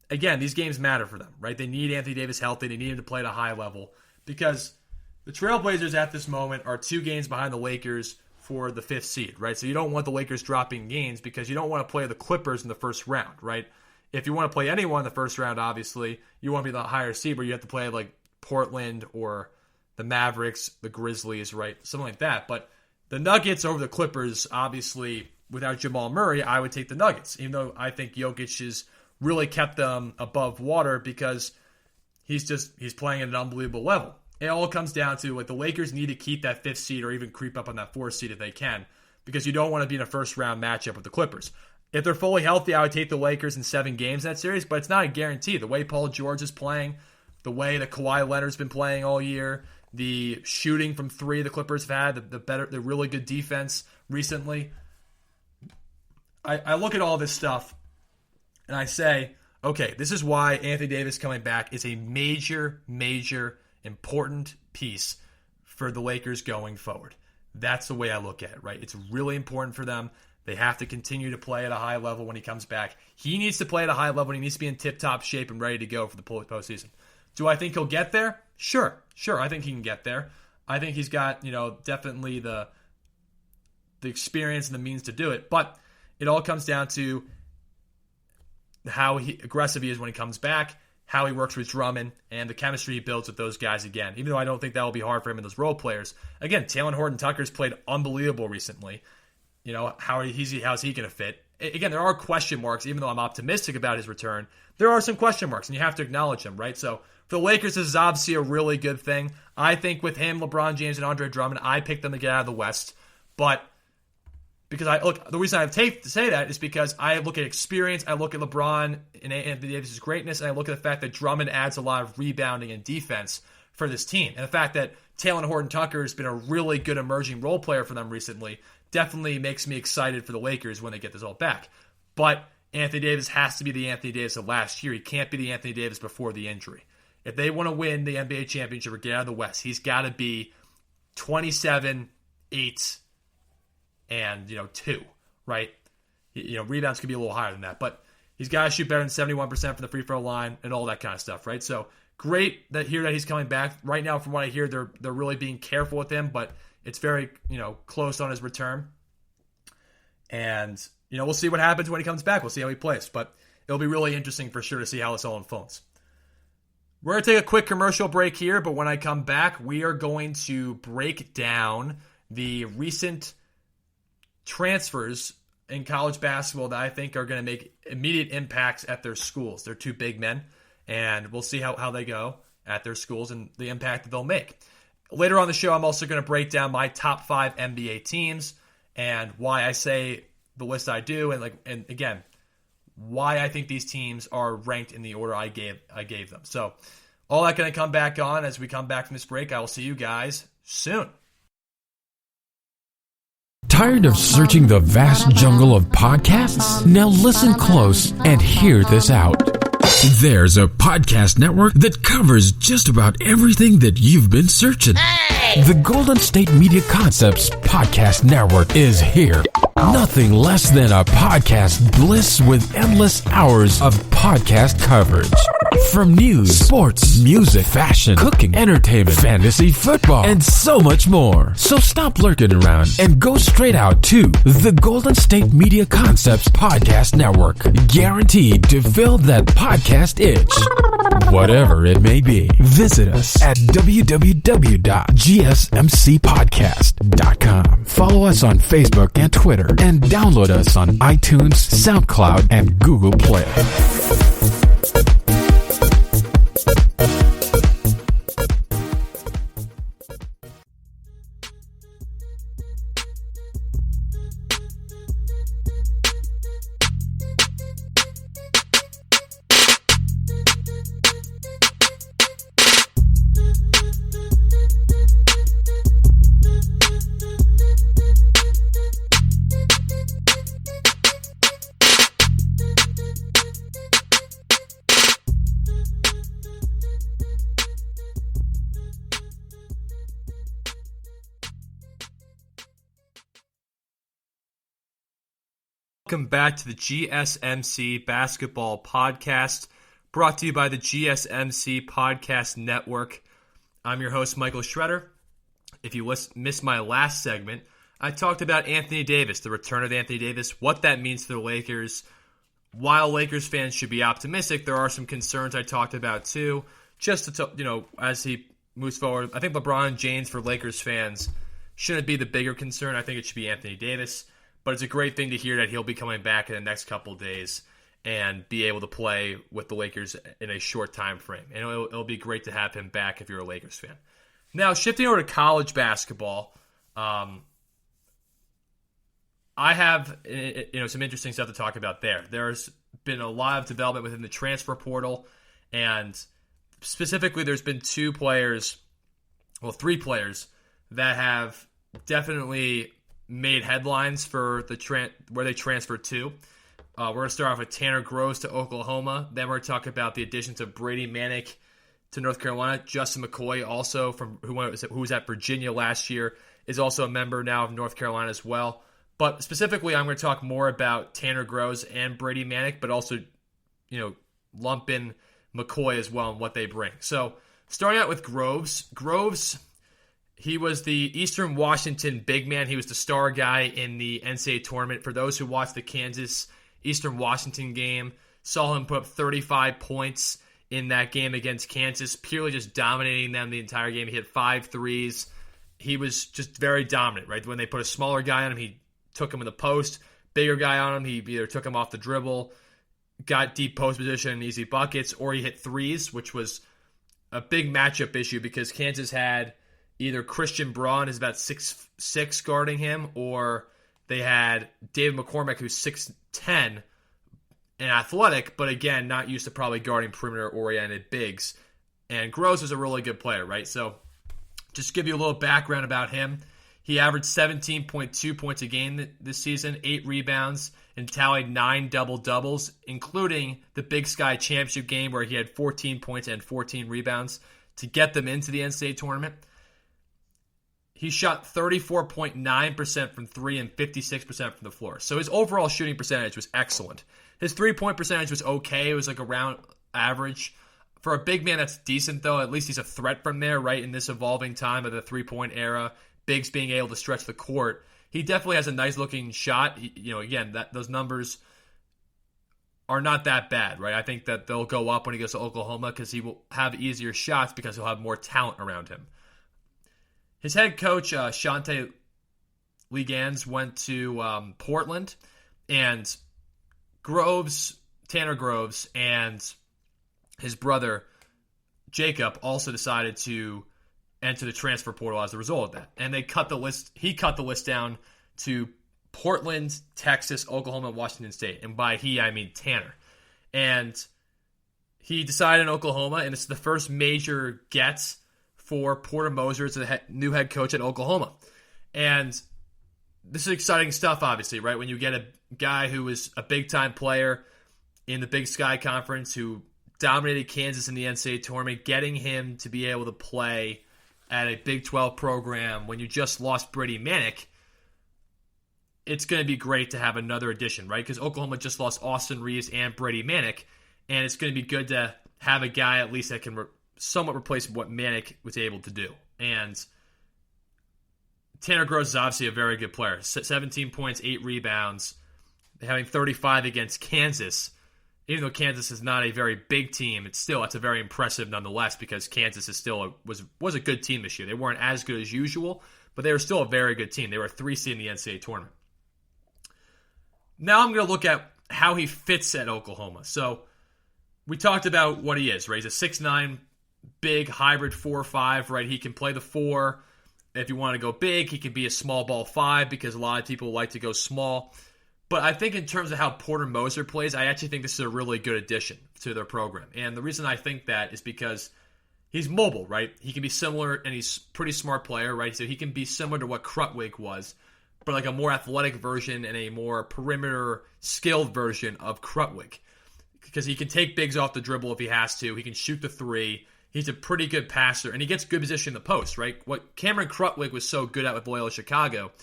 Again, these games matter for them, right? They need Anthony Davis healthy. They need him to play at a high level because the Trailblazers at this moment are 2 games behind the Lakers for the 5th seed, right? So you don't want the Lakers dropping games because you don't want to play the Clippers in the first round, right? If you want to play anyone in the first round, obviously, you want to be the higher seed, but you have to play like Portland or the Mavericks, the Grizzlies, right? Something like that. But the Nuggets over the Clippers, obviously, without Jamal Murray, I would take the Nuggets, even though I think Jokic has really kept them above water because he's playing at an unbelievable level. It all comes down to like the Lakers need to keep that 5th seed or even creep up on that 4th seed if they can because you don't want to be in a first-round matchup with the Clippers. If they're fully healthy, I would take the Lakers in 7 games in that series, but it's not a guarantee. The way Paul George is playing, the way that Kawhi Leonard's been playing all year, the shooting from 3 the Clippers have had, the really good defense recently. I look at all this stuff and I say, okay, this is why Anthony Davis coming back is a major, major, important piece for the Lakers going forward. That's the way I look at it, right? It's really important for them. They have to continue to play at a high level when he comes back. He needs to play at a high level and he needs to be in tip-top shape and ready to go for the postseason. Do I think he'll get there? Sure. I think he can get there. I think he's got, definitely the experience and the means to do it. But it all comes down to how aggressive he is when he comes back, how he works with Drummond, and the chemistry he builds with those guys again. Even though I don't think that will be hard for him and those role players. Again, Talen Horton-Tucker's played unbelievable recently. How's he going to fit? Again, there are question marks, even though I'm optimistic about his return. There are some question marks, and you have to acknowledge them, right? So for the Lakers, this is obviously a really good thing. I think with him, LeBron James, and Andre Drummond, I picked them to get out of the West. But because the reason I have to say that is because I look at experience, I look at LeBron and Anthony Davis' greatness, and I look at the fact that Drummond adds a lot of rebounding and defense for this team. And the fact that Talen Horton-Tucker has been a really good emerging role player for them recently definitely makes me excited for the Lakers when they get this all back. But Anthony Davis has to be the Anthony Davis of last year. He can't be the Anthony Davis before the injury. If they want to win the NBA championship or get out of the West, he's got to be 27, 8, and 2, right? Rebounds could be a little higher than that, but he's got to shoot better than 71% from the free throw line and all that kind of stuff, right? So great that he's coming back. Right now, from what I hear, they're really being careful with him, but it's very close on his return. And we'll see what happens when he comes back. We'll see how he plays, but it'll be really interesting for sure to see how this all unfolds. We're going to take a quick commercial break here, but when I come back, we are going to break down the recent transfers in college basketball that I think are going to make immediate impacts at their schools. They're 2 big men, and we'll see how they go at their schools and the impact that they'll make. Later on the show, I'm also going to break down my top 5 NBA teams and why I say the list I do, and again, why I think these teams are ranked in the order I gave them. So all that going to come back on as we come back from this break. I will see you guys soon. Tired of searching the vast jungle of podcasts? Now listen close and hear this out. There's a podcast network that covers just about everything that you've been searching. Hey! The Golden State Media Concepts Podcast Network is here. Nothing less than a podcast bliss with endless hours of podcast coverage. From news, sports, music, fashion, cooking, entertainment, fantasy, football, and so much more. So stop lurking around and go straight out to the Golden State Media Concepts Podcast Network. Guaranteed to fill that podcast itch. Whatever it may be. Visit us at www.gsmcpodcast.com. Follow us on Facebook and Twitter, and download us on iTunes, SoundCloud, and Google Play. Welcome back to the GSMC Basketball Podcast, brought to you by the GSMC Podcast Network. I'm your host, Michael Schroeder. If you missed my last segment, I talked about Anthony Davis, the return of Anthony Davis, what that means to the Lakers. While Lakers fans should be optimistic, there are some concerns I talked about too. Just to, as he moves forward, I think LeBron James for Lakers fans shouldn't be the bigger concern. I think it should be Anthony Davis. But it's a great thing to hear that he'll be coming back in the next couple of days and be able to play with the Lakers in a short time frame. And it'll be great to have him back if you're a Lakers fan. Now, shifting over to college basketball, I have some interesting stuff to talk about there. There's been a lot of development within the transfer portal, and specifically there's been three players that have definitely made headlines for where they transferred to. We're going to start off with Tanner Groves to Oklahoma. Then we're going to talk about the additions of Brady Manic to North Carolina. Justin McCoy, also who was at Virginia last year, is also a member now of North Carolina as well. But specifically, I'm going to talk more about Tanner Groves and Brady Manic, but also, lump in McCoy as well and what they bring. So starting out with Groves. He was the Eastern Washington big man. He was the star guy in the NCAA tournament. For those who watched the Kansas Eastern Washington game, saw him put up 35 points in that game against Kansas, purely just dominating them the entire game. He hit 5 threes. He was just very dominant, right? When they put a smaller guy on him, he took him in the post. Bigger guy on him, he either took him off the dribble, got deep post position and easy buckets, or he hit threes, which was a big matchup issue because Kansas had either Christian Braun is about 6'6" guarding him, or they had David McCormick, who's 6'10", and athletic, but again, not used to probably guarding perimeter-oriented bigs. And Groves was a really good player, right? So just to give you a little background about him, he averaged 17.2 points a game this season, 8 rebounds, and tallied 9 double-doubles, including the Big Sky Championship game where he had 14 points and 14 rebounds to get them into the NCAA tournament. He shot 34.9% from 3 and 56% from the floor. So his overall shooting percentage was excellent. His three-point percentage was okay. It was like around average. For a big man, that's decent, though. At least he's a threat from there, right, in this evolving time of the three-point era. Bigs being able to stretch the court. He definitely has a nice-looking shot. Those numbers are not that bad, right? I think that they'll go up when he goes to Oklahoma because he will have easier shots because he'll have more talent around him. His head coach, Shante Legans, went to Portland, and Tanner Groves, and his brother Jacob also decided to enter the transfer portal as a result of that. And they cut the list. He cut the list down to Portland, Texas, Oklahoma, and Washington State. And by he, I mean Tanner. And he decided in Oklahoma, and it's the first major get for Porter Moser as the new head coach at Oklahoma. And this is exciting stuff, obviously, right? When you get a guy who is a big-time player in the Big Sky Conference who dominated Kansas in the NCAA tournament, getting him to be able to play at a Big 12 program when you just lost Brady Manic, it's going to be great to have another addition, right? Because Oklahoma just lost Austin Reeves and Brady Manic, and it's going to be good to have a guy at least that can somewhat replace what Manic was able to do. And Tanner Groves is obviously a very good player. 17 points, 8 rebounds, having 35 against Kansas. Even though Kansas is not a very big team, it's a very impressive nonetheless because Kansas is still was a good team this year. They weren't as good as usual, but they were still a very good team. They were a 3 seed in the NCAA tournament. Now I'm going to look at how he fits at Oklahoma. So we talked about what he is, right? He's a 6'9", big hybrid 4-5, right? He can play the 4. If you want to go big, he can be a small ball 5 because a lot of people like to go small. But I think in terms of how Porter Moser plays, I actually think this is a really good addition to their program. And the reason I think that is because he's mobile, right? He can be similar, and he's a pretty smart player, right? So he can be similar to what Krutwig was, but like a more athletic version and a more perimeter skilled version of Krutwig. Because he can take bigs off the dribble if he has to. He can shoot the 3. He's a pretty good passer, and he gets good position in the post, right? What Cameron Krutwig was so good at with Loyola Chicago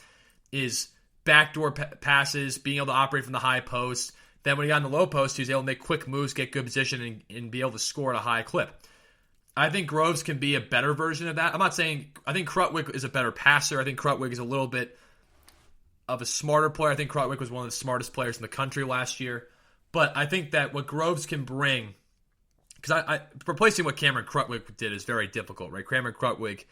is backdoor passes, being able to operate from the high post. Then when he got in the low post, he was able to make quick moves, get good position, and be able to score at a high clip. I think Groves can be a better version of that. I'm not saying – I think Krutwig is a better passer. I think Krutwig is a little bit of a smarter player. I think Krutwig was one of the smartest players in the country last year. But I think that what Groves can bring – because replacing what Cameron Krutwig did is very difficult, right? Cameron Krutwig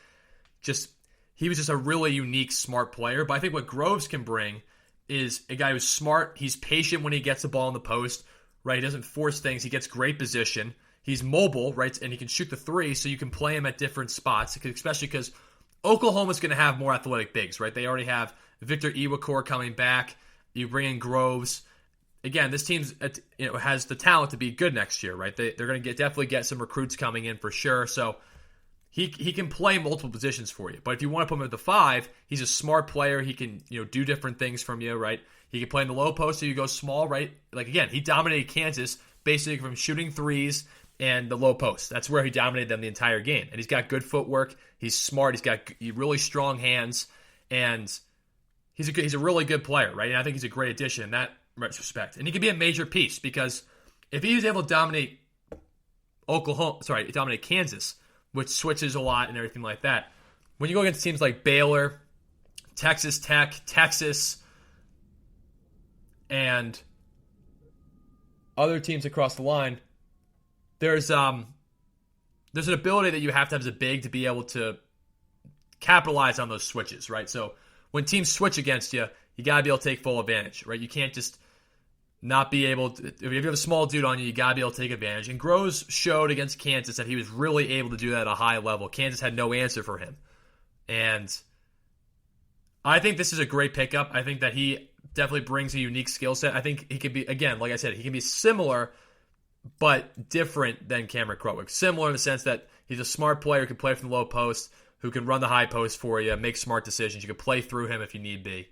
he was just a really unique, smart player. But I think what Groves can bring is a guy who's smart. He's patient when he gets the ball in the post, right? He doesn't force things. He gets great position. He's mobile, right? And he can shoot the 3, so you can play him at different spots, especially because Oklahoma's going to have more athletic bigs, right? They already have Victor Iwakor coming back. You bring in Groves. Again, this team has the talent to be good next year, right? They're going to definitely get some recruits coming in for sure. So he can play multiple positions for you. But if you want to put him at the 5, he's a smart player. He can do different things from you, right? He can play in the low post, so you go small, right? Like again, he dominated Kansas basically from shooting 3s and the low post. That's where he dominated them the entire game. And he's got good footwork. He's smart. He's got really strong hands, and he's a really good player, right? And I think he's a great addition in that retrospect. And he can be a major piece because if he was able to dominate dominate Kansas, which switches a lot and everything like that, when you go against teams like Baylor, Texas Tech, Texas, and other teams across the line, there's an ability that you have to have as a big to be able to capitalize on those switches, right? So when teams switch against you, you got to be able to take full advantage, right? You can't just not be able to. If you have a small dude on you, you got to be able to take advantage. And Groves showed against Kansas that he was really able to do that at a high level. Kansas had no answer for him. And I think this is a great pickup. I think that he definitely brings a unique skill set. I think he could be, again, like I said, he can be similar but different than Cameron Krutwig. Similar in the sense that he's a smart player who can play from the low post, who can run the high post for you, make smart decisions. You can play through him if you need be.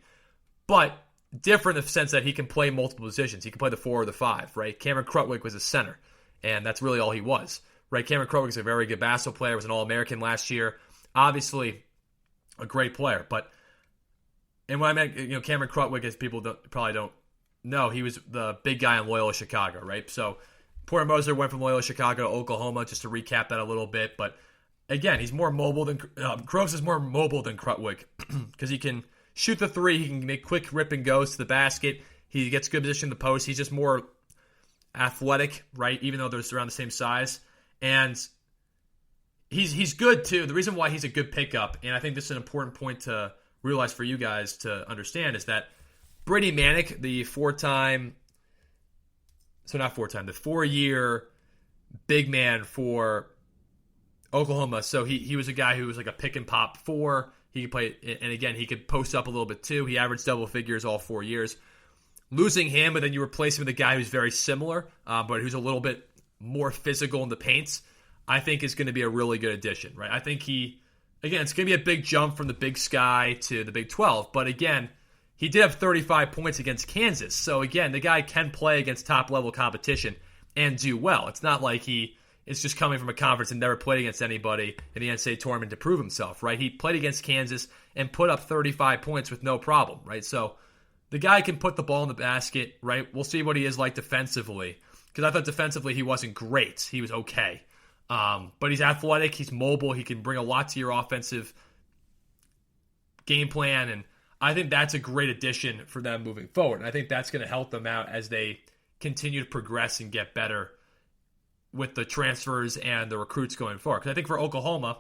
But different in the sense that he can play multiple positions. He can play the 4 or the 5, right? Cameron Krutwig was a center, and that's really all he was, right? Cameron Krutwig is a very good basketball player, was an All-American last year. Obviously, a great player. And what I meant, Cameron Krutwig, as people probably don't know, he was the big guy in Loyola Chicago, right? So Porter Moser went from Loyola Chicago to Oklahoma, just to recap that a little bit. But again, he's more mobile than Groves is more mobile than Krutwig because he can shoot the 3. He can make quick rip and goes to the basket. He gets good position in the post. He's just more athletic, right? Even though they're around the same size. And he's good, too. The reason why he's a good pickup, and I think this is an important point to realize for you guys to understand, is that Brady Manic, the 4-year big man for Oklahoma. So he was a guy who was like a pick and pop 4. He could play, and again, he could post up a little bit too. He averaged double figures all 4 years. Losing him, but then you replace him with a guy who's very similar, but who's a little bit more physical in the paints, I think is going to be a really good addition, right? I think it's going to be a big jump from the Big Sky to the Big 12. But again, he did have 35 points against Kansas. So again, the guy can play against top-level competition and do well. It's not like he is just coming from a conference and never played against anybody in the NCAA tournament to prove himself, right? He played against Kansas and put up 35 points with no problem, right? So the guy can put the ball in the basket, right? We'll see what he is like defensively, because I thought defensively he wasn't great. He was okay. But he's athletic, he's mobile, he can bring a lot to your offensive game plan, and I think that's a great addition for them moving forward. And I think that's going to help them out as they continue to progress and get better with the transfers and the recruits going forward. Because I think for Oklahoma,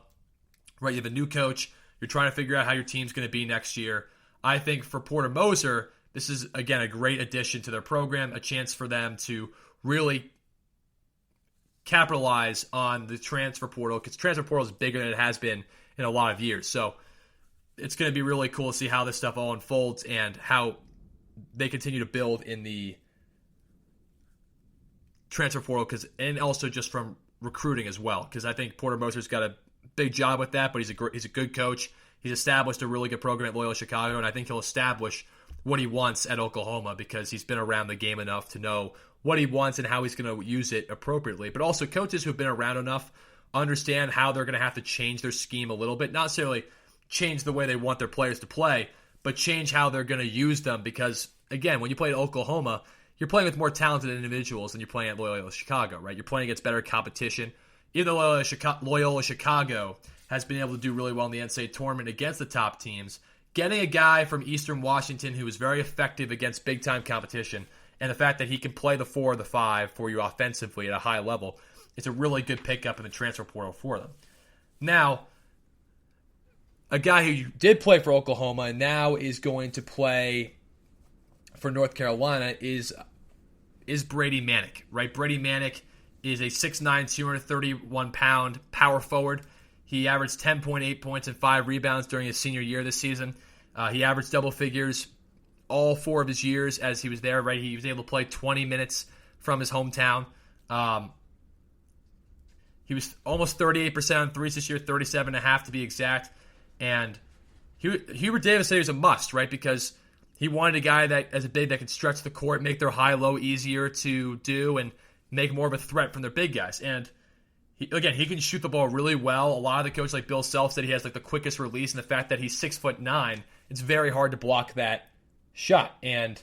right, you have a new coach, you're trying to figure out how your team's going to be next year. I think for Porter Moser, this is, again, a great addition to their program, a chance for them to really capitalize on the transfer portal, because transfer portal is bigger than it has been in a lot of years. So it's going to be really cool to see how this stuff all unfolds and how they continue to build in the transfer portal, and also just from recruiting as well, because I think Porter Moser's got a big job with that, but he's a good coach. He's established a really good program at Loyola Chicago, and I think he'll establish what he wants at Oklahoma, because he's been around the game enough to know what he wants and how he's going to use it appropriately. But also coaches who've been around enough understand how they're going to have to change their scheme a little bit, not necessarily change the way they want their players to play, but change how they're going to use them, because, again, when you play at Oklahoma, you're playing with more talented individuals than you're playing at Loyola Chicago, right? You're playing against better competition. Even though Loyola Chicago has been able to do really well in the NCAA tournament against the top teams, getting a guy from Eastern Washington who is very effective against big-time competition, and the fact that he can play the 4 or the 5 for you offensively at a high level, it's a really good pickup in the transfer portal for them. Now, a guy who did play for Oklahoma and now is going to play for North Carolina is Brady Manic, right? Brady Manic is a 6'9", 231-pound power forward. He averaged 10.8 points and 5 rebounds during his senior year this season. He averaged double figures all 4 of his years as he was there, right? He was able to play 20 minutes from his hometown. He was almost 38% on threes this year, 37.5 to be exact. And Hubert Davis said he was a must, right? Because he wanted a guy that, as a big, that could stretch the court, make their high-low easier to do, and make more of a threat from their big guys. And he can shoot the ball really well. A lot of the coaches, like Bill Self, said he has like the quickest release, and the fact that he's 6'9", it's very hard to block that shot. And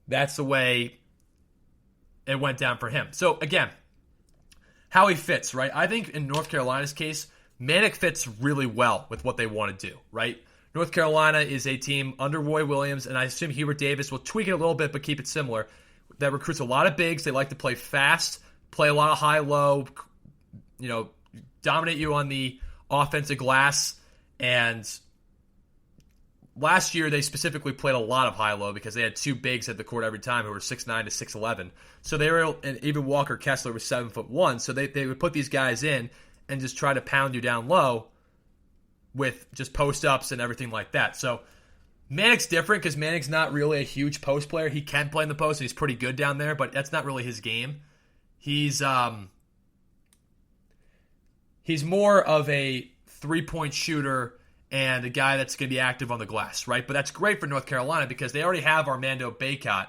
that's the way it went down for him. So again, how he fits, right? I think in North Carolina's case, Manic fits really well with what they want to do, right? North Carolina is a team under Roy Williams, and I assume Hubert Davis will tweak it a little bit but keep it similar, that recruits a lot of bigs. They like to play fast, play a lot of high-low, dominate you on the offensive glass. And last year they specifically played a lot of high-low because they had 2 bigs at the court every time who were 6'9" to 6'11". So they were, and even Walker Kessler was 7'1", so they would put these guys in and just try to pound you down low with just post-ups and everything like that. So Manic's different because Manic's not really a huge post player. He can play in the post, and he's pretty good down there, but that's not really his game. He's more of a three-point shooter and a guy that's going to be active on the glass, right? But that's great for North Carolina because they already have Armando Bacot,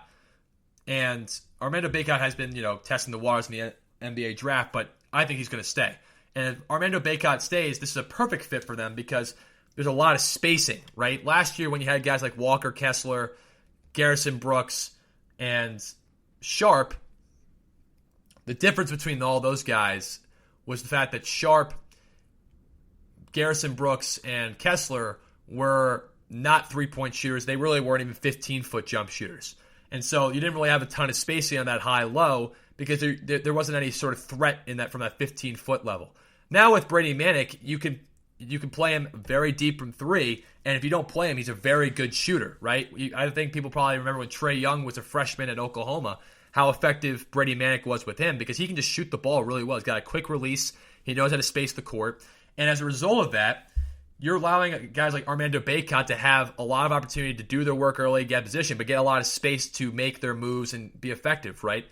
and Armando Bacot has been, testing the waters in the NBA draft, but I think he's going to stay. And if Armando Bacot stays, this is a perfect fit for them because there's a lot of spacing, right? Last year when you had guys like Walker Kessler, Garrison Brooks, and Sharp, the difference between all those guys was the fact that Sharp, Garrison Brooks, and Kessler were not three-point shooters. They really weren't even 15-foot jump shooters. And so you didn't really have a ton of spacing on that high-low because there wasn't any sort of threat in that from that 15-foot level. Now with Brady Manic, you can play him very deep from 3, and if you don't play him, he's a very good shooter, right? I think people probably remember when Trae Young was a freshman at Oklahoma, how effective Brady Manic was with him, because he can just shoot the ball really well. He's got a quick release. He knows how to space the court. And as a result of that, you're allowing guys like Armando Bacot to have a lot of opportunity to do their work early, get position, but get a lot of space to make their moves and be effective, right?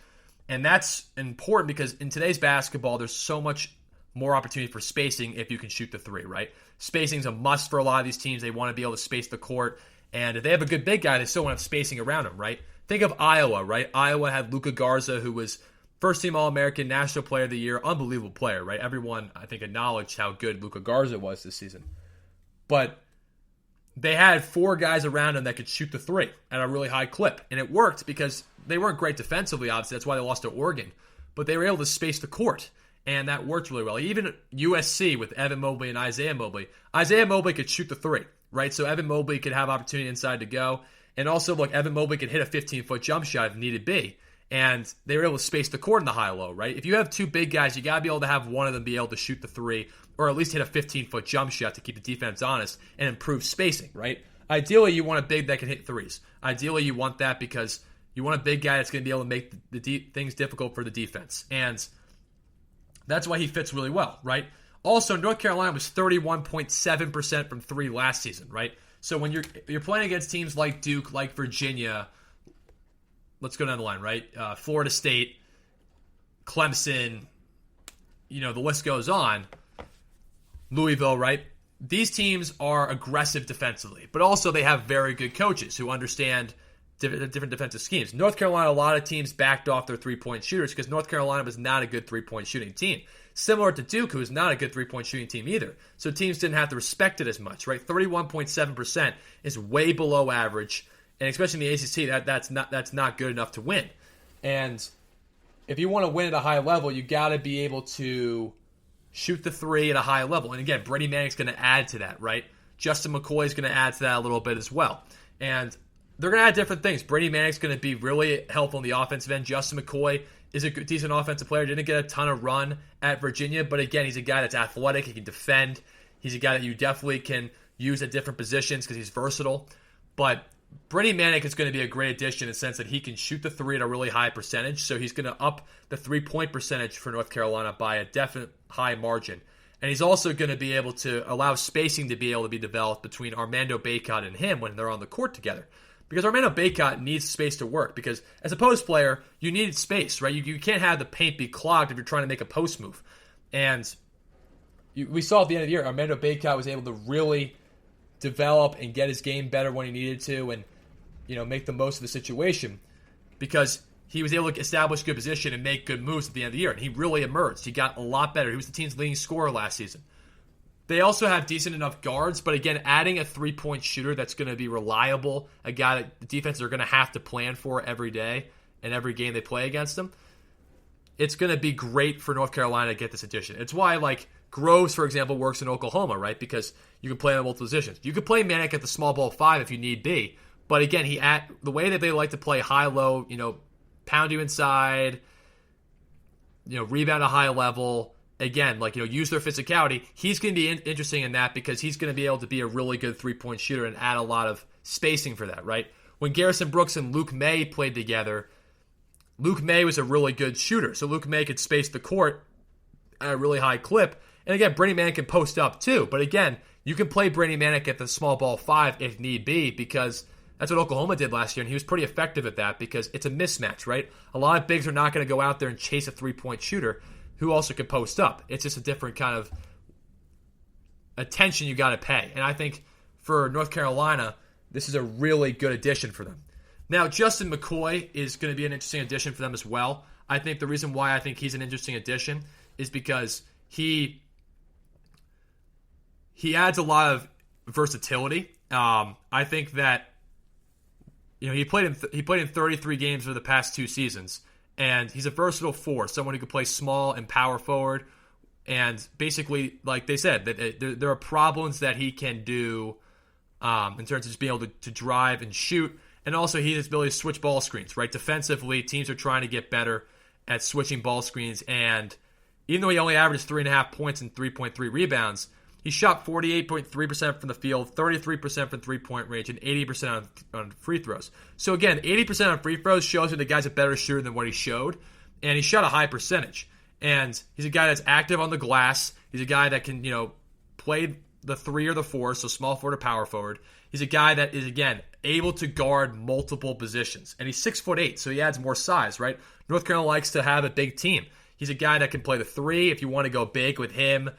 And that's important because in today's basketball, there's so much more opportunity for spacing if you can shoot the three, right? Spacing's a must for a lot of these teams. They want to be able to space the court. And if they have a good big guy, they still want to have spacing around him, right? Think of Iowa, right? Iowa had Luka Garza, who was first-team All-American, National Player of the Year, unbelievable player, right? Everyone, I think, acknowledged how good Luka Garza was this season. But they had 4 guys around him that could shoot the three at a really high clip. And it worked because they weren't great defensively, obviously. That's why they lost to Oregon. But they were able to space the court. And that worked really well. Even USC with Evan Mobley and Isaiah Mobley. Isaiah Mobley could shoot the three, right? So Evan Mobley could have opportunity inside to go. And also, look, Evan Mobley could hit a 15-foot jump shot if needed be. And they were able to space the court in the high-low, right? If you have 2 big guys, you got to be able to have one of them be able to shoot the three or at least hit a 15-foot jump shot to keep the defense honest and improve spacing, right? Ideally, you want a big that can hit threes. Ideally, you want that because you want a big guy that's going to be able to make things difficult for the defense. And that's why he fits really well, right? Also, North Carolina was 31.7% from 3 last season, right? So when you're playing against teams like Duke, like Virginia, let's go down the line, right? Florida State, Clemson, the list goes on. Louisville, right? These teams are aggressive defensively, but also they have very good coaches who understand different defensive schemes. North Carolina, a lot of teams backed off their three-point shooters because North Carolina was not a good three-point shooting team. Similar to Duke, who is not a good three-point shooting team either. So teams didn't have to respect it as much, right? 31.7% is way below average, and especially in the ACC, that's not good enough to win. And if you want to win at a high level, you got to be able to shoot the three at a high level. And again, Brady Manic's going to add to that, right? Justin McCoy is going to add to that a little bit as well. And they're going to add different things. Brady Manic's going to be really helpful on the offensive end. Justin McCoy is a decent offensive player. Didn't get a ton of run at Virginia, but again, he's a guy that's athletic. He can defend. He's a guy that you definitely can use at different positions because he's versatile. But Brady Manic is going to be a great addition in the sense that he can shoot the three at a really high percentage. So he's going to up the three-point percentage for North Carolina by a definite high margin. And he's also going to be able to allow spacing to be able to be developed between Armando Bacot and him when they're on the court together. Because Armando Bacot needs space to work. Because as a post player, you need space, right? You can't have the paint be clogged if you're trying to make a post move. And we saw at the end of the year, Armando Bacot was able to really develop and get his game better when he needed to and, make the most of the situation. Because he was able to establish good position and make good moves at the end of the year. And he really emerged. He got a lot better. He was the team's leading scorer last season. They also have decent enough guards, but again, adding a three-point shooter that's going to be reliable, a guy that the defenses are going to have to plan for every day and every game they play against them, it's going to be great for North Carolina to get this addition. It's why, Groves, for example, works in Oklahoma, right? Because you can play on multiple positions. You can play Manic at the small ball 5 if you need be, but again, the way that they like to play high-low, pound you inside, rebound a high level. Again, use their physicality. He's going to be interesting in that because he's going to be able to be a really good three-point shooter and add a lot of spacing for that, right? When Garrison Brooks and Luke May played together, Luke May was a really good shooter. So Luke May could space the court at a really high clip. And again, Brady Manic can post up too. But again, you can play Brady Manic at the small ball 5 if need be because that's what Oklahoma did last year, and he was pretty effective at that because it's a mismatch, right? A lot of bigs are not going to go out there and chase a three-point shooter who also can post up. It's just a different kind of attention you got to pay. And I think for North Carolina, this is a really good addition for them. Now, Justin McCoy is going to be an interesting addition for them as well. I think the reason why I think he's an interesting addition is because he adds a lot of versatility. I think that he played in 33 games over the past 2 seasons. And he's a versatile force, someone who can play small and power forward. And basically, like they said, that there are problems that he can do in terms of just being able to drive and shoot. And also, he has the ability to switch ball screens, right? Defensively, teams are trying to get better at switching ball screens. And even though he only averages 3.5 points and 3.3 rebounds, He shot 48.3% from the field, 33% from three-point range, and 80% on free throws. So again, 80% on free throws shows you the guy's a better shooter than what he showed, and he shot a high percentage. And he's a guy that's active on the glass. He's a guy that can, play the 3 or the 4, so small forward or power forward. He's a guy that is, again, able to guard multiple positions. And he's 6'8", so he adds more size, right? North Carolina likes to have a big team. He's a guy that can play the 3 if you want to go big with him,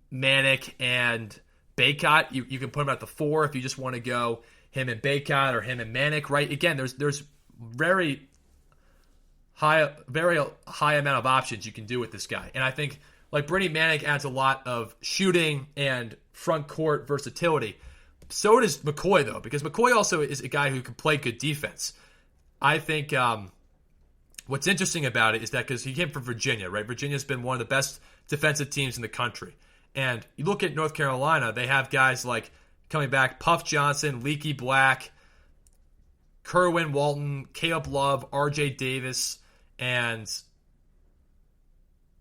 Manic, and Bacot. You can put him at the 4 if you just want to go him and Bacot or him and Manic, right? Again, there's very high amount of options you can do with this guy. And I think like Brady Manic adds a lot of shooting and front court versatility. So does McCoy, though, because McCoy also is a guy who can play good defense. I think what's interesting about it is that because he came from Virginia, right? Virginia's been one of the best defensive teams in the country. And you look at North Carolina, they have guys like coming back, Puff Johnson, Leaky Black, Kerwin Walton, Caleb Love, R.J. Davis, and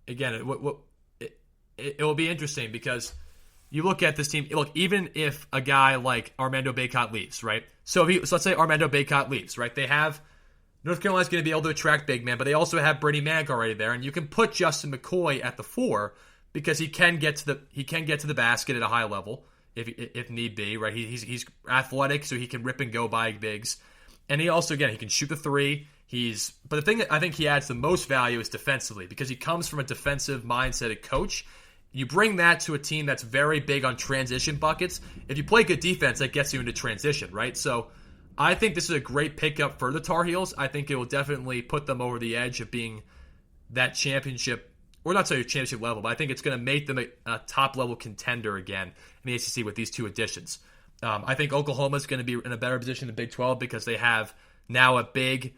again, it will be interesting because you look at this team. Look, even if a guy like Armando Bacot leaves, right? So let's say Armando Bacot leaves, right? They have North Carolina's going to be able to attract big men, but they also have Brady Manic already there, and you can put Justin McCoy at the 4 because he can get to the basket at a high level if need be, right? He's athletic, so he can rip and go by bigs, and he also he can shoot the 3. But the thing that I think he adds the most value is defensively because he comes from a defensive mindset coach. You bring that to a team that's very big on transition buckets. If you play good defense, that gets you into transition, right? So I think this is a great pickup for the Tar Heels. I think it will definitely put them over the edge of being that championship, or not say championship level, but I think it's going to make them a top-level contender again in the ACC with these 2 additions. I think Oklahoma's going to be in a better position than Big 12 because they have now a big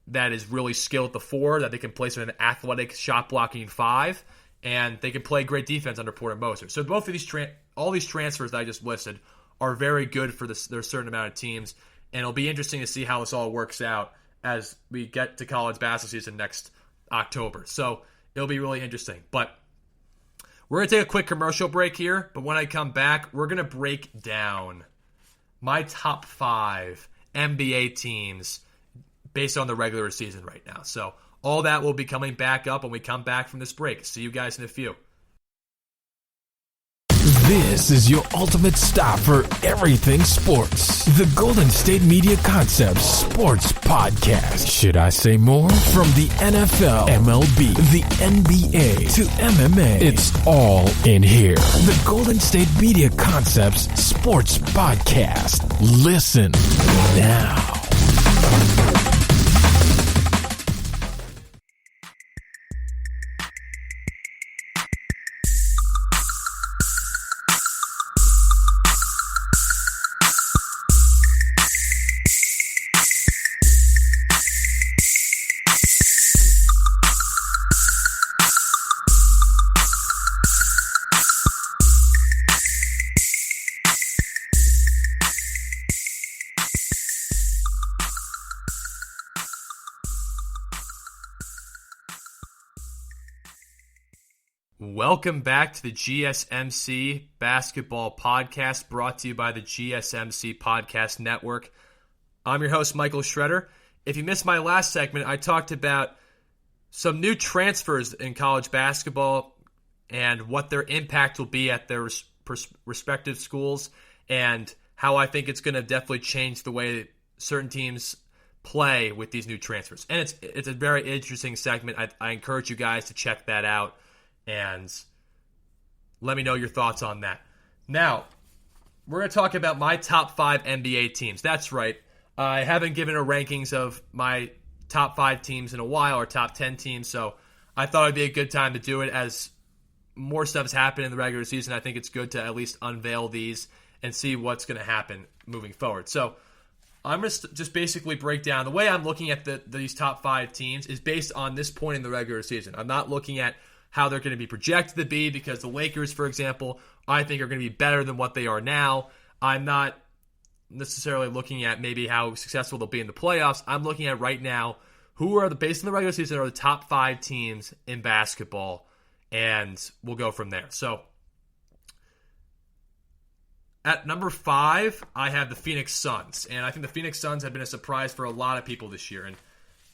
that is really skilled at the 4, that they can place in an athletic shot-blocking 5, and they can play great defense under Porter Moser. So both of these all these transfers that I just listed are very good for their certain amount of teams, and it'll be interesting to see how this all works out as we get to college basketball season next October. So it'll be really interesting. But we're going to take a quick commercial break here, but when I come back, we're going to break down my top 5 NBA teams based on the regular season right now. So all that will be coming back up when we come back from this break. See you guys in a few. This is your ultimate stop for everything sports. The Golden State Media Concepts Sports Podcast. Should I say more? From the NFL, MLB, the NBA to MMA, it's all in here. The Golden State Media Concepts Sports Podcast. Listen now. Welcome back to the GSMC Basketball Podcast, brought to you by the GSMC Podcast Network. I'm your host, Michael Schroeder. If you missed my last segment, I talked about some new transfers in college basketball and what their impact will be at their respective schools and how I think it's going to definitely change the way certain teams play with these new transfers. And it's a very interesting segment. I encourage you guys to check that out and let me know your thoughts on that. Now, we're going to talk about my top 5 NBA teams. That's right. I haven't given a rankings of my top 5 teams in a while, or top 10 teams, so I thought it'd be a good time to do it as more stuff's happened in the regular season. I think it's good to at least unveil these and see what's going to happen moving forward. So I'm going to just basically break down. The way I'm looking at these top 5 teams is based on this point in the regular season. I'm not looking at how they're going to be projected to be, because the Lakers, for example, I think are going to be better than what they are now. I'm not necessarily looking at maybe how successful they'll be in the playoffs. I'm looking at right now who are based on the regular season, are the top 5 teams in basketball, and we'll go from there. So At number 5, I have the Phoenix Suns. And I think the Phoenix Suns have been a surprise for a lot of people this year. And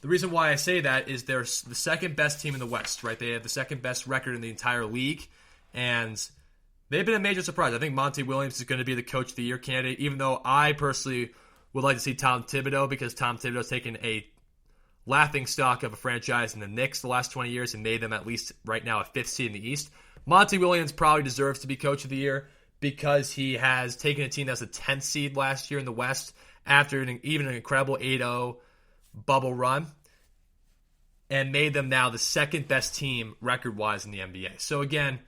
the reason why I say that is they're the second best team in the West, right? They have the second best record in the entire league. And they've been a major surprise. I think Monty Williams is going to be the Coach of the Year candidate, even though I personally would like to see Tom Thibodeau, because Tom Thibodeau's taken a laughingstock of a franchise in the Knicks the last 20 years and made them at least right now a 5th seed in the East. Monty Williams probably deserves to be Coach of the Year because he has taken a team that was a 10th seed last year in the West after even an incredible 8-0 bubble run and made them now the second best team record-wise in the NBA. So again,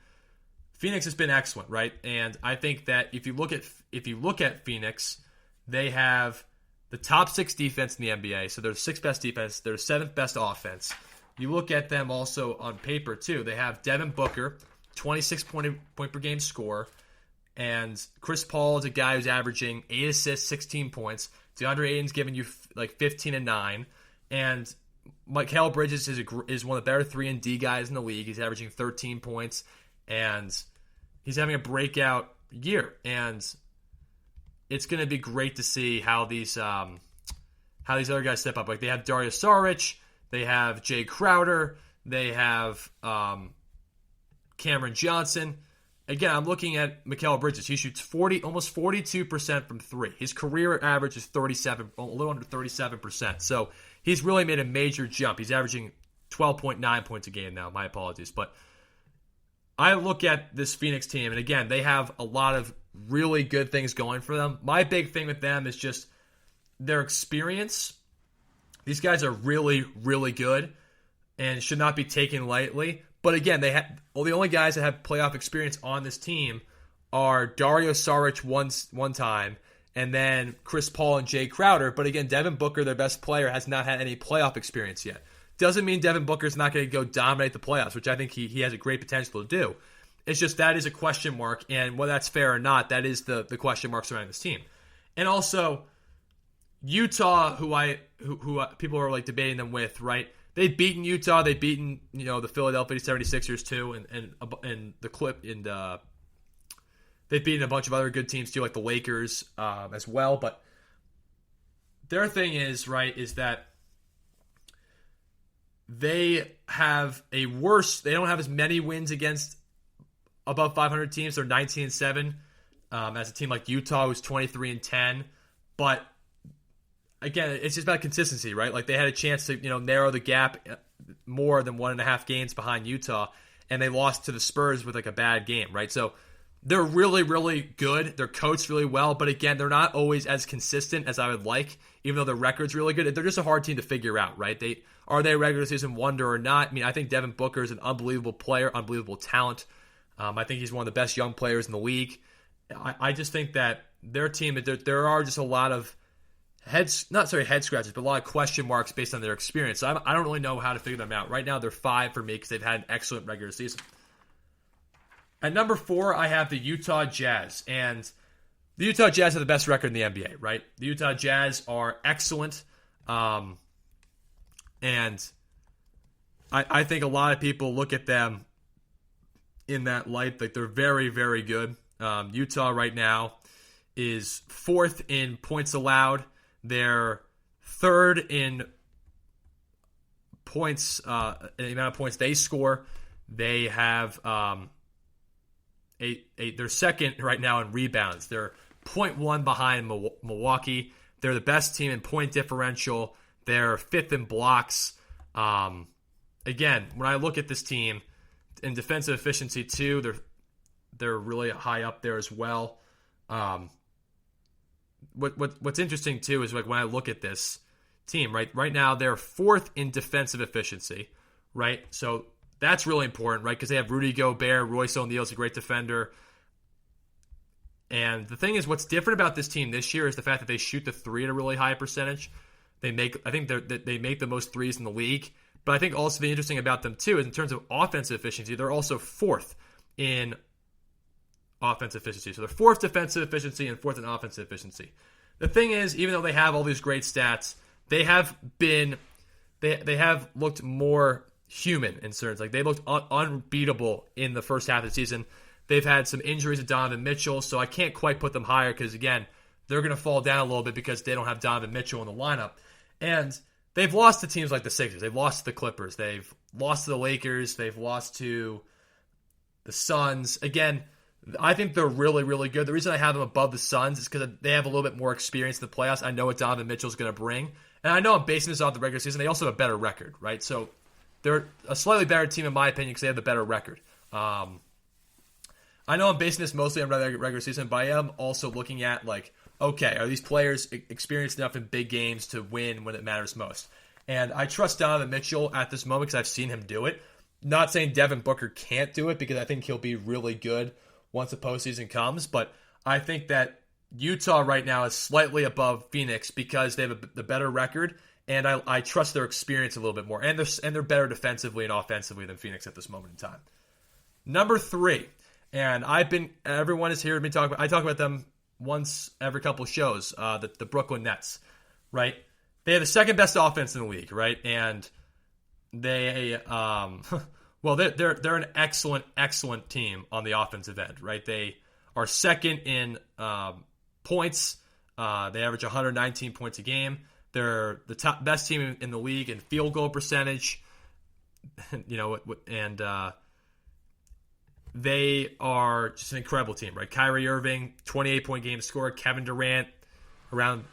Phoenix has been excellent, right? And I think that if you look at Phoenix, they have the top 6 defense in the NBA. So they're the 6th best defense. They're the 7th best offense. You look at them also on paper, too. They have Devin Booker, 26 point per game scorer. And Chris Paul is a guy who's averaging 8 assists, 16 points. DeAndre Ayton's giving you like 15 and 9. And Mikal Bridges is one of the better 3-and-D guys in the league. He's averaging 13 points. And he's having a breakout year. And it's going to be great to see how these other guys step up. Like they have Dario Saric, they have Jay Crowder, they have Cameron Johnson. Again, I'm looking at Mikal Bridges. He shoots almost 42% from 3. His career average is 37, a little under 37%. So he's really made a major jump. He's averaging 12.9 points a game now. My apologies, but I look at this Phoenix team, and again, they have a lot of really good things going for them. My big thing with them is just their experience. These guys are really, really good and should not be taken lightly. But again, the only guys that have playoff experience on this team are Dario Saric one time, and then Chris Paul and Jay Crowder. But again, Devin Booker, their best player, has not had any playoff experience yet. Doesn't mean Devin Booker's not going to go dominate the playoffs, which I think he has a great potential to do. It's just that is a question mark, and whether that's fair or not, that is the question mark surrounding this team. And also, Utah, who people are like debating them with, right? They've beaten Utah, they've beaten the Philadelphia 76ers too, and the Clip and they've beaten a bunch of other good teams too, like the Lakers as well. But their thing is that they have they don't have as many wins against above 500 teams. They're 19-7 as a team like Utah, who's 23-10. But again, it's just about consistency, right? Like they had a chance to narrow the gap more than 1.5 games behind Utah, and they lost to the Spurs with like a bad game, right? So they're really, really good. They're coached really well, but again, they're not always as consistent as I would like, even though their record's really good. They're just a hard team to figure out, right? Are they a regular season wonder or not? I mean, I think Devin Booker is an unbelievable player, unbelievable talent. I think he's one of the best young players in the league. I just think that their team, there are just a lot of head scratches, but a lot of question marks based on their experience. So I don't really know how to figure them out. Right now, they're 5 for me because they've had an excellent regular season. At number 4, I have the Utah Jazz. And the Utah Jazz have the best record in the NBA, right? The Utah Jazz are excellent. And I think a lot of people look at them in that light. Like they're very, very good. Utah right now is 4th in points allowed. They're 3rd in points, the amount of points they score. They have they're 2nd right now in rebounds. They're 0.1 behind Milwaukee. They're the best team in point differential. They're 5th in blocks. Again, when I look at this team in defensive efficiency too, they're really high up there as well. What's interesting too is like when I look at this team, right now they're 4th in defensive efficiency, right? So that's really important, right? Because they have Rudy Gobert, Royce O'Neal's a great defender. And the thing is, what's different about this team this year is the fact that they shoot the 3 at a really high percentage. I think they make the most threes in the league. But I think also the interesting about them too is in terms of offensive efficiency, they're also 4th in offensive efficiency. So they're 4th defensive efficiency and 4th in offensive efficiency. The thing is, even though they have all these great stats, they have looked more human in certain. Like they looked unbeatable in the first half of the season. They've had some injuries to Donovan Mitchell, so I can't quite put them higher because, again, they're going to fall down a little bit because they don't have Donovan Mitchell in the lineup. And they've lost to teams like the Sixers. They've lost to the Clippers. They've lost to the Lakers. They've lost to the Suns. Again, I think they're really, really good. The reason I have them above the Suns is because they have a little bit more experience in the playoffs. I know what Donovan Mitchell is going to bring. And I know I'm basing this off the regular season. They also have a better record, right? So they're a slightly better team, in my opinion, because they have the better record. I know I'm basing this mostly on regular season, but I am also looking at, like, okay, are these players experienced enough in big games to win when it matters most? And I trust Donovan Mitchell at this moment because I've seen him do it. Not saying Devin Booker can't do it because I think he'll be really good once the postseason comes, but I think that Utah right now is slightly above Phoenix because they have the better record, and I trust their experience a little bit more. And they're better defensively and offensively than Phoenix at this moment in time. Number 3. And everyone has heard me talk about, I talk about them once every couple of shows, the Brooklyn Nets, right? They have the second best offense in the league, right? And they, well, they're an excellent team on the offensive end, right? They are second in points. They average 119 points a game. They're the best team in the league in field goal percentage, and they are just an incredible team, right? Kyrie Irving, 28-point game scorer. Kevin Durant, around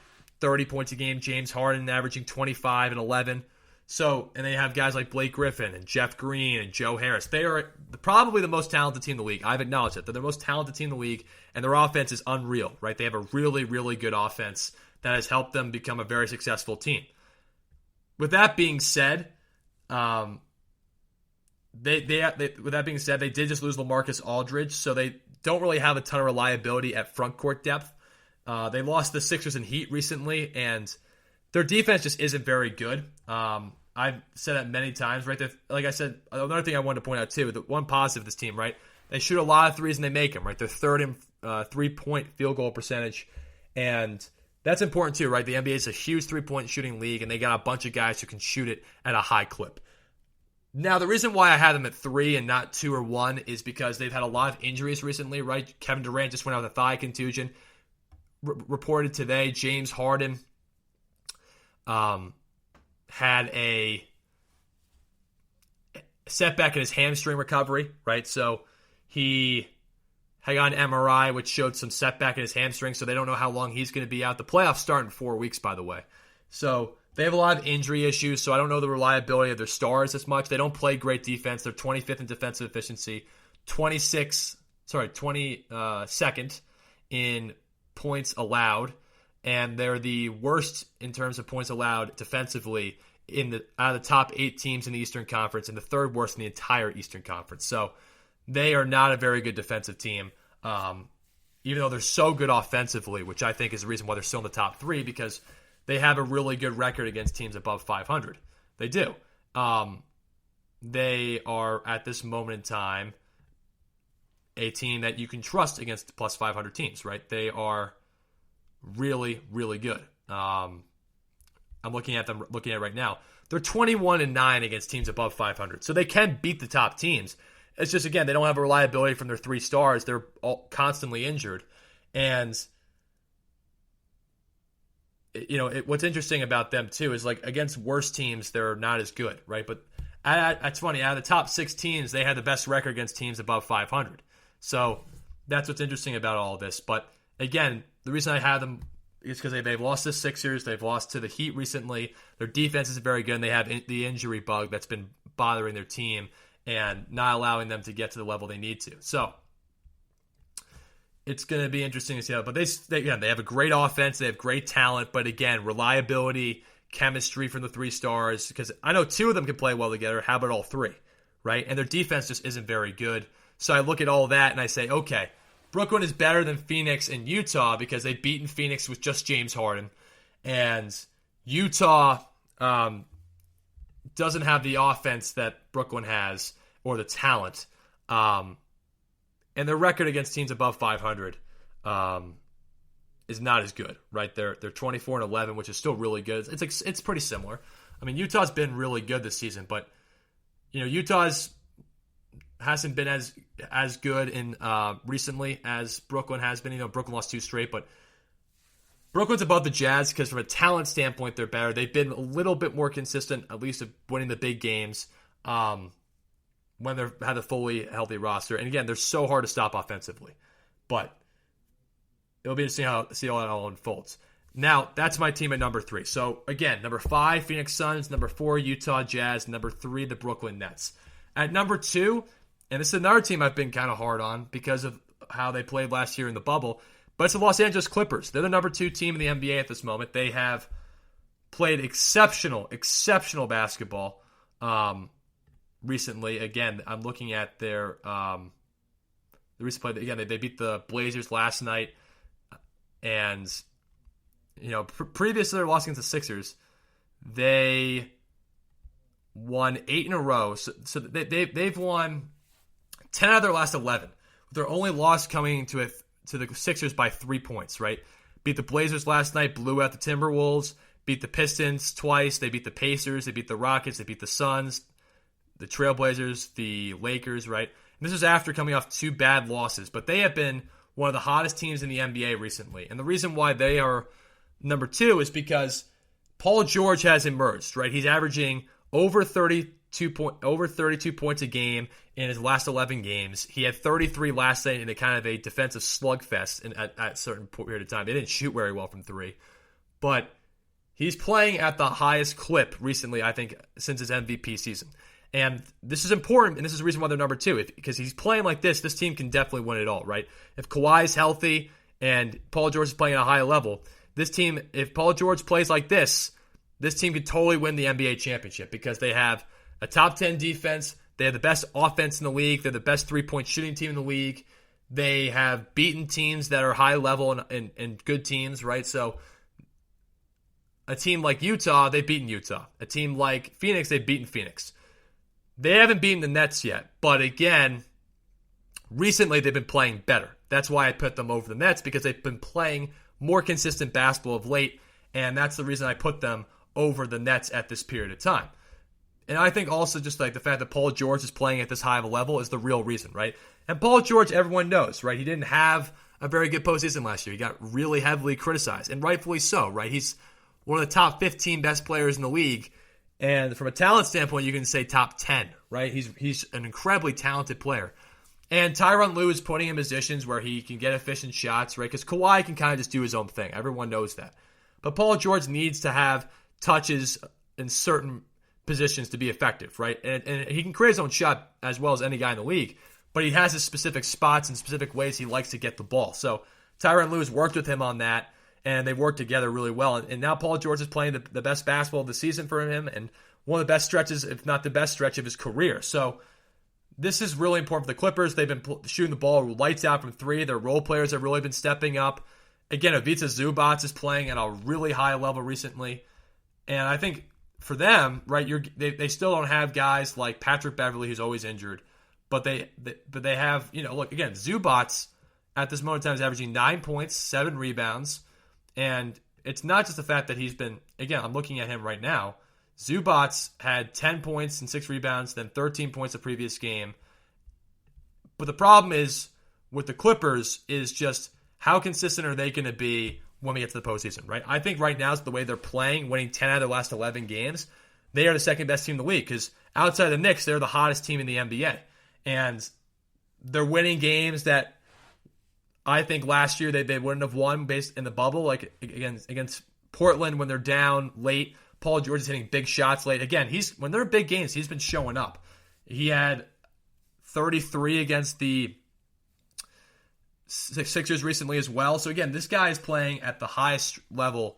30 points a game. James Harden averaging 25 and 11. So, and they have guys like Blake Griffin and Jeff Green and Joe Harris. They are probably the most talented team in the league. I've acknowledged it. They're the most talented team in the league, and their offense is unreal, right? They have a really, really good offense that has helped them become a very successful team. With that being said, they did just lose LaMarcus Aldridge, so they don't really have a ton of reliability at front court depth. They lost the Sixers and Heat recently, and their defense just isn't very good. I've said that many times, right? Like I said, another thing I wanted to point out too, the one positive of this team, right? They shoot a lot of threes and they make them, right? They're third in 3-point field goal percentage, and that's important too, right? The NBA is a huge 3-point shooting league, and they got a bunch of guys who can shoot it at a high clip. Now, the reason why I had them at 3 and not 2 or 1 is because they've had a lot of injuries recently, right? Kevin Durant just went out with a thigh contusion. Reported today, James Harden had a setback in his hamstring recovery, right? So he had got an MRI, which showed some setback in his hamstring, so they don't know how long he's going to be out. The playoffs start in 4 weeks, by the way. So they have a lot of injury issues, so I don't know the reliability of their stars as much. They don't play great defense. They're 25th in defensive efficiency, 22nd in points allowed, and they're the worst in terms of points allowed defensively out of the top 8 teams in the Eastern Conference, and the third worst in the entire Eastern Conference. So they are not a very good defensive team, even though they're so good offensively, which I think is the reason why they're still in the top 3, because they have a really good record against teams above 500. They do. They are, at this moment in time, a team that you can trust against plus 500 teams, right? They are really, really good. I'm looking at it right now. They're 21-9 against teams above 500, so they can beat the top teams. It's just, again, they don't have a reliability from their 3 stars. They're all constantly injured, and what's interesting about them too is, like, against worse teams, they're not as good, right? But it's funny. Out of the top 6 teams, they had the best record against teams above 500. So that's what's interesting about all of this. But again, the reason I have them is because they've lost to the Sixers, they've lost to the Heat recently. Their defense is very good, and they have the injury bug that's been bothering their team and not allowing them to get to the level they need to. So it's going to be interesting to see how. But they have a great offense, they have great talent, but again, reliability, chemistry from the 3 stars. Because I know 2 of them can play well together. How about all 3, right? And their defense just isn't very good. So I look at all that and I say, okay, Brooklyn is better than Phoenix and Utah because they've beaten Phoenix with just James Harden, and Utah doesn't have the offense that Brooklyn has or the talent. And their record against teams above 500 is not as good, right? They're 24-11, which is still really good. It's pretty similar. I mean, Utah's been really good this season, but Utah's hasn't been as good in recently as Brooklyn has been. Brooklyn lost 2 straight, but Brooklyn's above the Jazz because from a talent standpoint, they're better. They've been a little bit more consistent, at least of winning the big games when they have a fully healthy roster. And again, they're so hard to stop offensively. But it'll be interesting to see how that all unfolds. Now, that's my team at number 3. So again, number 5, Phoenix Suns. Number 4, Utah Jazz. Number 3, the Brooklyn Nets. At number 2, and this is another team I've been kind of hard on because of how they played last year in the bubble, but it's the Los Angeles Clippers. They're the number 2 team in the NBA at this moment. They have played exceptional basketball recently. Again, I'm looking at their the recent play. Again, they beat the Blazers last night, and previously their loss against the Sixers, they won 8 in a row. So they've won 10 out of their last 11. Their only loss coming to the Sixers by 3 points, right? Beat the Blazers last night, blew out the Timberwolves, beat the Pistons twice, they beat the Pacers, they beat the Rockets, they beat the Suns, the Trailblazers, the Lakers, right? And this is after coming off 2 bad losses, but they have been one of the hottest teams in the NBA recently. And the reason why they are number 2 is because Paul George has emerged, right? He's averaging over 32 points a game in his last 11 games. He had 33 last night in a kind of a defensive slugfest at a certain period of time. They didn't shoot very well from 3. But he's playing at the highest clip recently, I think, since his MVP season. And this is important, and this is the reason why they're number 2. Because he's playing like this team can definitely win it all, right? If Kawhi's healthy and Paul George is playing at a high level, this team, if Paul George plays like this team could totally win the NBA championship because they have a top 10 defense. They have the best offense in the league. They're the best three-point shooting team in the league. They have beaten teams that are high level and good teams, right? So a team like Utah, they've beaten Utah. A team like Phoenix, they've beaten Phoenix. They haven't beaten the Nets yet. But again, recently they've been playing better. That's why I put them over the Nets, because they've been playing more consistent basketball of late. And that's the reason I put them over the Nets at this period of time. And I think also just like the fact that Paul George is playing at this high of a level is the real reason, right? And Paul George, everyone knows, right? He didn't have a very good postseason last year. He got really heavily criticized, and rightfully so, right? He's one of the top 15 best players in the league. And from a talent standpoint, you can say top 10, right? He's an incredibly talented player. And Tyronn Lue is putting him in positions where he can get efficient shots, right? Because Kawhi can kind of just do his own thing. Everyone knows that. But Paul George needs to have touches in certain positions to be effective, right? And he can create his own shot as well as any guy in the league, but he has his specific spots and specific ways he likes to get the ball. So Tyronn Lue has worked with him on that, and they've worked together really well. And now Paul George is playing the best basketball of the season for him, and one of the best stretches, if not the best stretch of his career. So this is really important for the Clippers. They've been shooting the ball lights out from 3. Their role players have really been stepping up. Again, Ivica Zubac is playing at a really high level recently. And I think for them, right, they still don't have guys like Patrick Beverley, who's always injured. But they have, look, again, Zubac at this moment in time is averaging 9 points, 7 rebounds. And it's not just the fact that he's been, again, I'm looking at him right now. Zubac had 10 points and 6 rebounds, then 13 points the previous game. But the problem is with the Clippers is just how consistent are they going to be when we get to the postseason, right? I think right now is the way they're playing, winning 10 out of their last 11 games. They are the second best team in the league because outside of the Knicks, they're the hottest team in the NBA. And they're winning games that I think last year they wouldn't have won based in the bubble, like against Portland when they're down late. Paul George is hitting big shots late. Again, when they're big games, he's been showing up. He had 33 against the Sixers recently as well. So again, this guy is playing at the highest level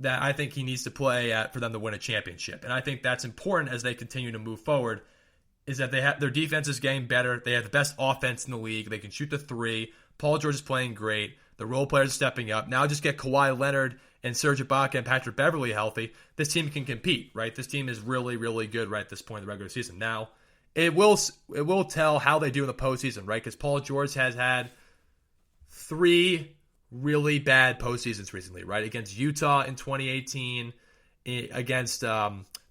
that I think he needs to play at for them to win a championship. And I think that's important as they continue to move forward, is that their defense is getting better. They have the best offense in the league. They can shoot the 3. Paul George is playing great. The role players are stepping up. Now just get Kawhi Leonard and Serge Ibaka and Patrick Beverley healthy. This team can compete, right? This team is really, really good right at this point in the regular season. Now, it will tell how they do in the postseason, right? Because Paul George has had 3 really bad postseasons recently, right? Against Utah in 2018, against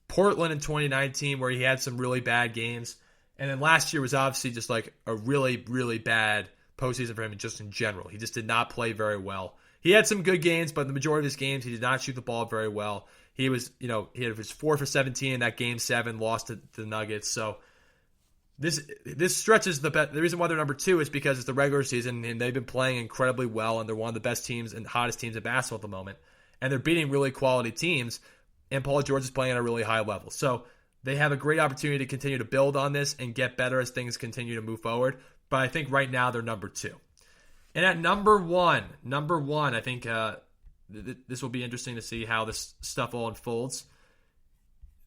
Portland in 2019, where he had some really bad games. And then last year was obviously just like a really, really bad postseason for him just in general. He just did not play very well. He had some good games, but the majority of his games, he did not shoot the ball very well. He was, he had his 4 for 17 in that game 7, lost to the Nuggets. So this stretches the reason why they're number 2 is because it's the regular season and they've been playing incredibly well and they're one of the best teams and hottest teams in basketball at the moment. And they're beating really quality teams, and Paul George is playing at a really high level. So they have a great opportunity to continue to build on this and get better as things continue to move forward. But I think right now they're number 2. And at number one, I think this will be interesting to see how this stuff all unfolds.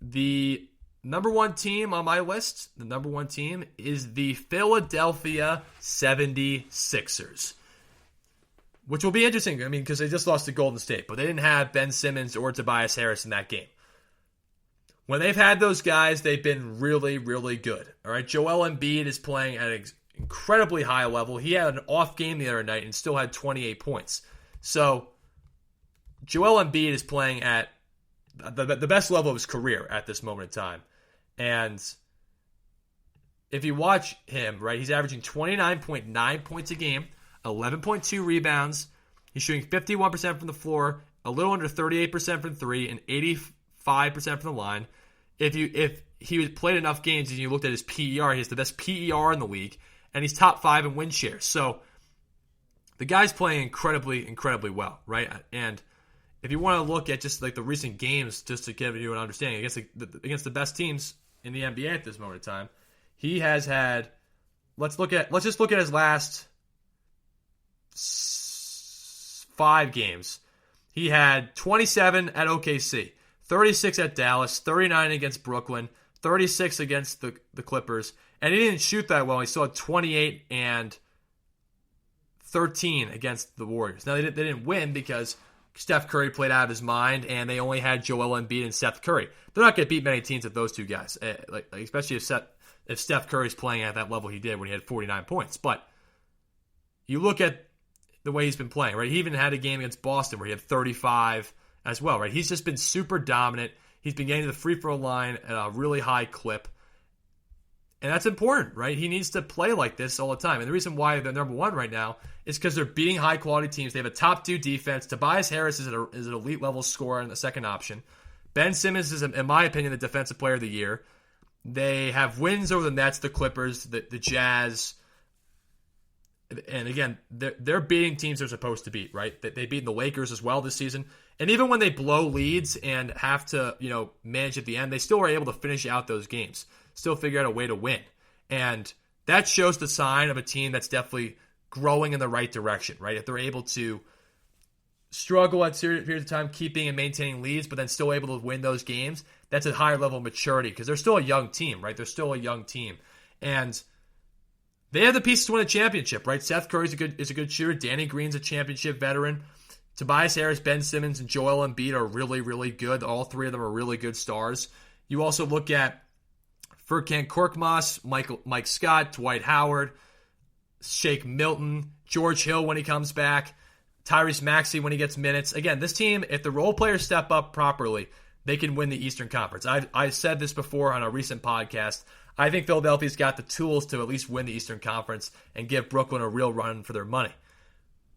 The number 1 team on my list, the number 1 team, is the Philadelphia 76ers. Which will be interesting, because they just lost to Golden State, but they didn't have Ben Simmons or Tobias Harris in that game. When they've had those guys, they've been really, really good. All right, Joelle Embiid is playing at an incredibly high level. He had an off game the other night and still had 28 points. So Joelle Embiid is playing at the best level of his career at this moment in time. And if you watch him, right, he's averaging 29.9 points a game, 11.2 rebounds. He's shooting 51% from the floor, a little under 38% from 3, and 85% from the line. If he played enough games and you looked at his PER, he has the best PER in the league, and he's top 5 in win shares. So the guy's playing incredibly, incredibly well, right? And if you want to look at just like the recent games, just to give you an understanding against the best teams in the NBA at this moment in time, he has had. Let's just look at his last 5 games. He had 27 at OKC, 36 at Dallas, 39 against Brooklyn, 36 against the Clippers, and he didn't shoot that well. He still had 28 and 13 against the Warriors. Now, they didn't win because Steph Curry played out of his mind, and they only had Joel Embiid and Seth Curry. They're not going to beat many teams with those two guys, especially if Steph Curry's playing at that level he did when he had 49 points. But you look at the way he's been playing, right? He even had a game against Boston where he had 35 as well, right? He's just been super dominant. He's been getting to the free throw line at a really high clip. And that's important, right? He needs to play like this all the time. And the reason why they're number 1 right now is because they're beating high-quality teams. They have a top 2 defense. Tobias Harris is an elite-level scorer and the second option. Ben Simmons is, in my opinion, the defensive player of the year. They have wins over the Nets, the Clippers, the Jazz. And again, they're beating teams they're supposed to beat, right? They beat the Lakers as well this season. And even when they blow leads and have to, manage at the end, they still are able to finish out those games. Still figure out a way to win. And that shows the sign of a team that's definitely growing in the right direction, right? If they're able to struggle at certain periods of time, keeping and maintaining leads, but then still able to win those games, that's a higher level of maturity because they're still a young team, right? They're still a young team. And they have the pieces to win a championship, right? Seth Curry is a good shooter. Danny Green's a championship veteran. Tobias Harris, Ben Simmons, and Joel Embiid are really, really good. All 3 of them are really good stars. You also look at Furkan Korkmaz, Mike Scott, Dwight Howard, Shake Milton, George Hill when he comes back, Tyrese Maxey when he gets minutes. Again, this team, if the role players step up properly, they can win the Eastern Conference. I said this before on a recent podcast. I think Philadelphia's got the tools to at least win the Eastern Conference and give Brooklyn a real run for their money.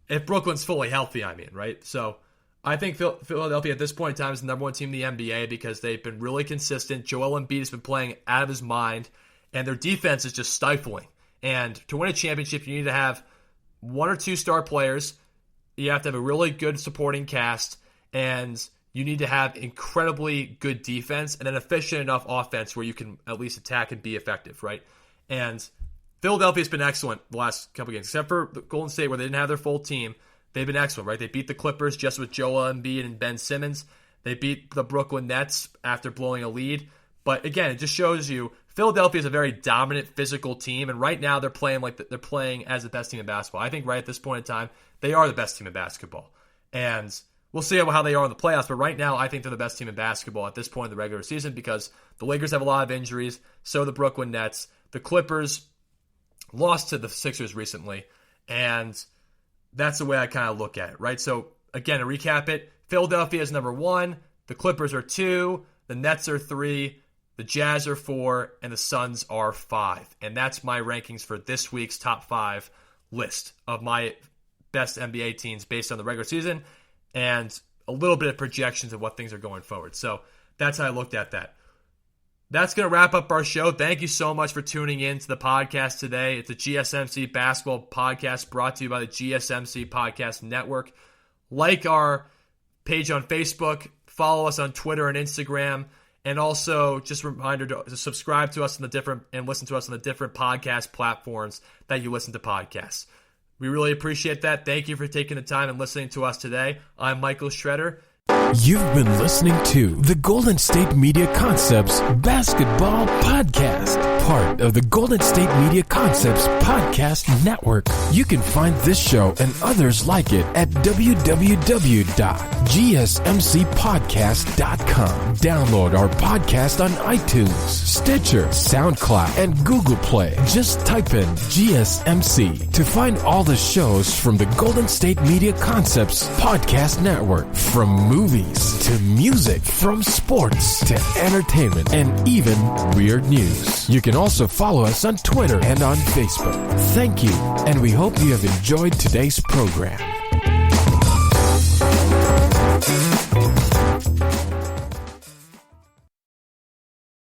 If Brooklyn's fully healthy, right? So I think Philadelphia at this point in time is the number 1 team in the NBA because they've been really consistent. Joel Embiid has been playing out of his mind, and their defense is just stifling. And to win a championship, you need to have 1 or 2 star players. You have to have a really good supporting cast, and you need to have incredibly good defense and an efficient enough offense where you can at least attack and be effective, right? And Philadelphia's been excellent the last couple games, except for Golden State where they didn't have their full team. They've been excellent, right? They beat the Clippers just with Joel Embiid and Ben Simmons. They beat the Brooklyn Nets after blowing a lead. But again, it just shows you Philadelphia is a very dominant physical team, and right now they're playing as the best team in basketball. I think right at this point in time, they are the best team in basketball. And we'll see how they are in the playoffs, but right now I think they're the best team in basketball at this point in the regular season because the Lakers have a lot of injuries, so the Brooklyn Nets. The Clippers lost to the Sixers recently, and that's the way I kind of look at it, right? So, again, to recap it, Philadelphia is number 1, the Clippers are 2, the Nets are 3, the Jazz are 4, and the Suns are 5. And that's my rankings for this week's top 5 list of my best NBA teams based on the regular season and a little bit of projections of what things are going forward. So that's how I looked at that. That's going to wrap up our show. Thank you so much for tuning in to the podcast today. It's a GSMC basketball podcast brought to you by the GSMC Podcast Network. Like our page on Facebook, follow us on Twitter and Instagram, and also just a reminder to subscribe to us and listen to us on the different podcast platforms that you listen to podcasts. We really appreciate that. Thank you for taking the time and listening to us today. I'm Michael Schroeder. You've been listening to the Golden State Media Concepts Basketball Podcast, part of the Golden State Media Concepts Podcast Network. You can find this show and others like it at www.gsmcpodcast.com. Download our podcast on iTunes, Stitcher, SoundCloud, and Google Play. Just type in GSMC to find all the shows from the Golden State Media Concepts Podcast Network, from movies to music, from sports to entertainment, and even weird news. You can also follow us on Twitter and on Facebook. Thank you, and we hope you have enjoyed today's program.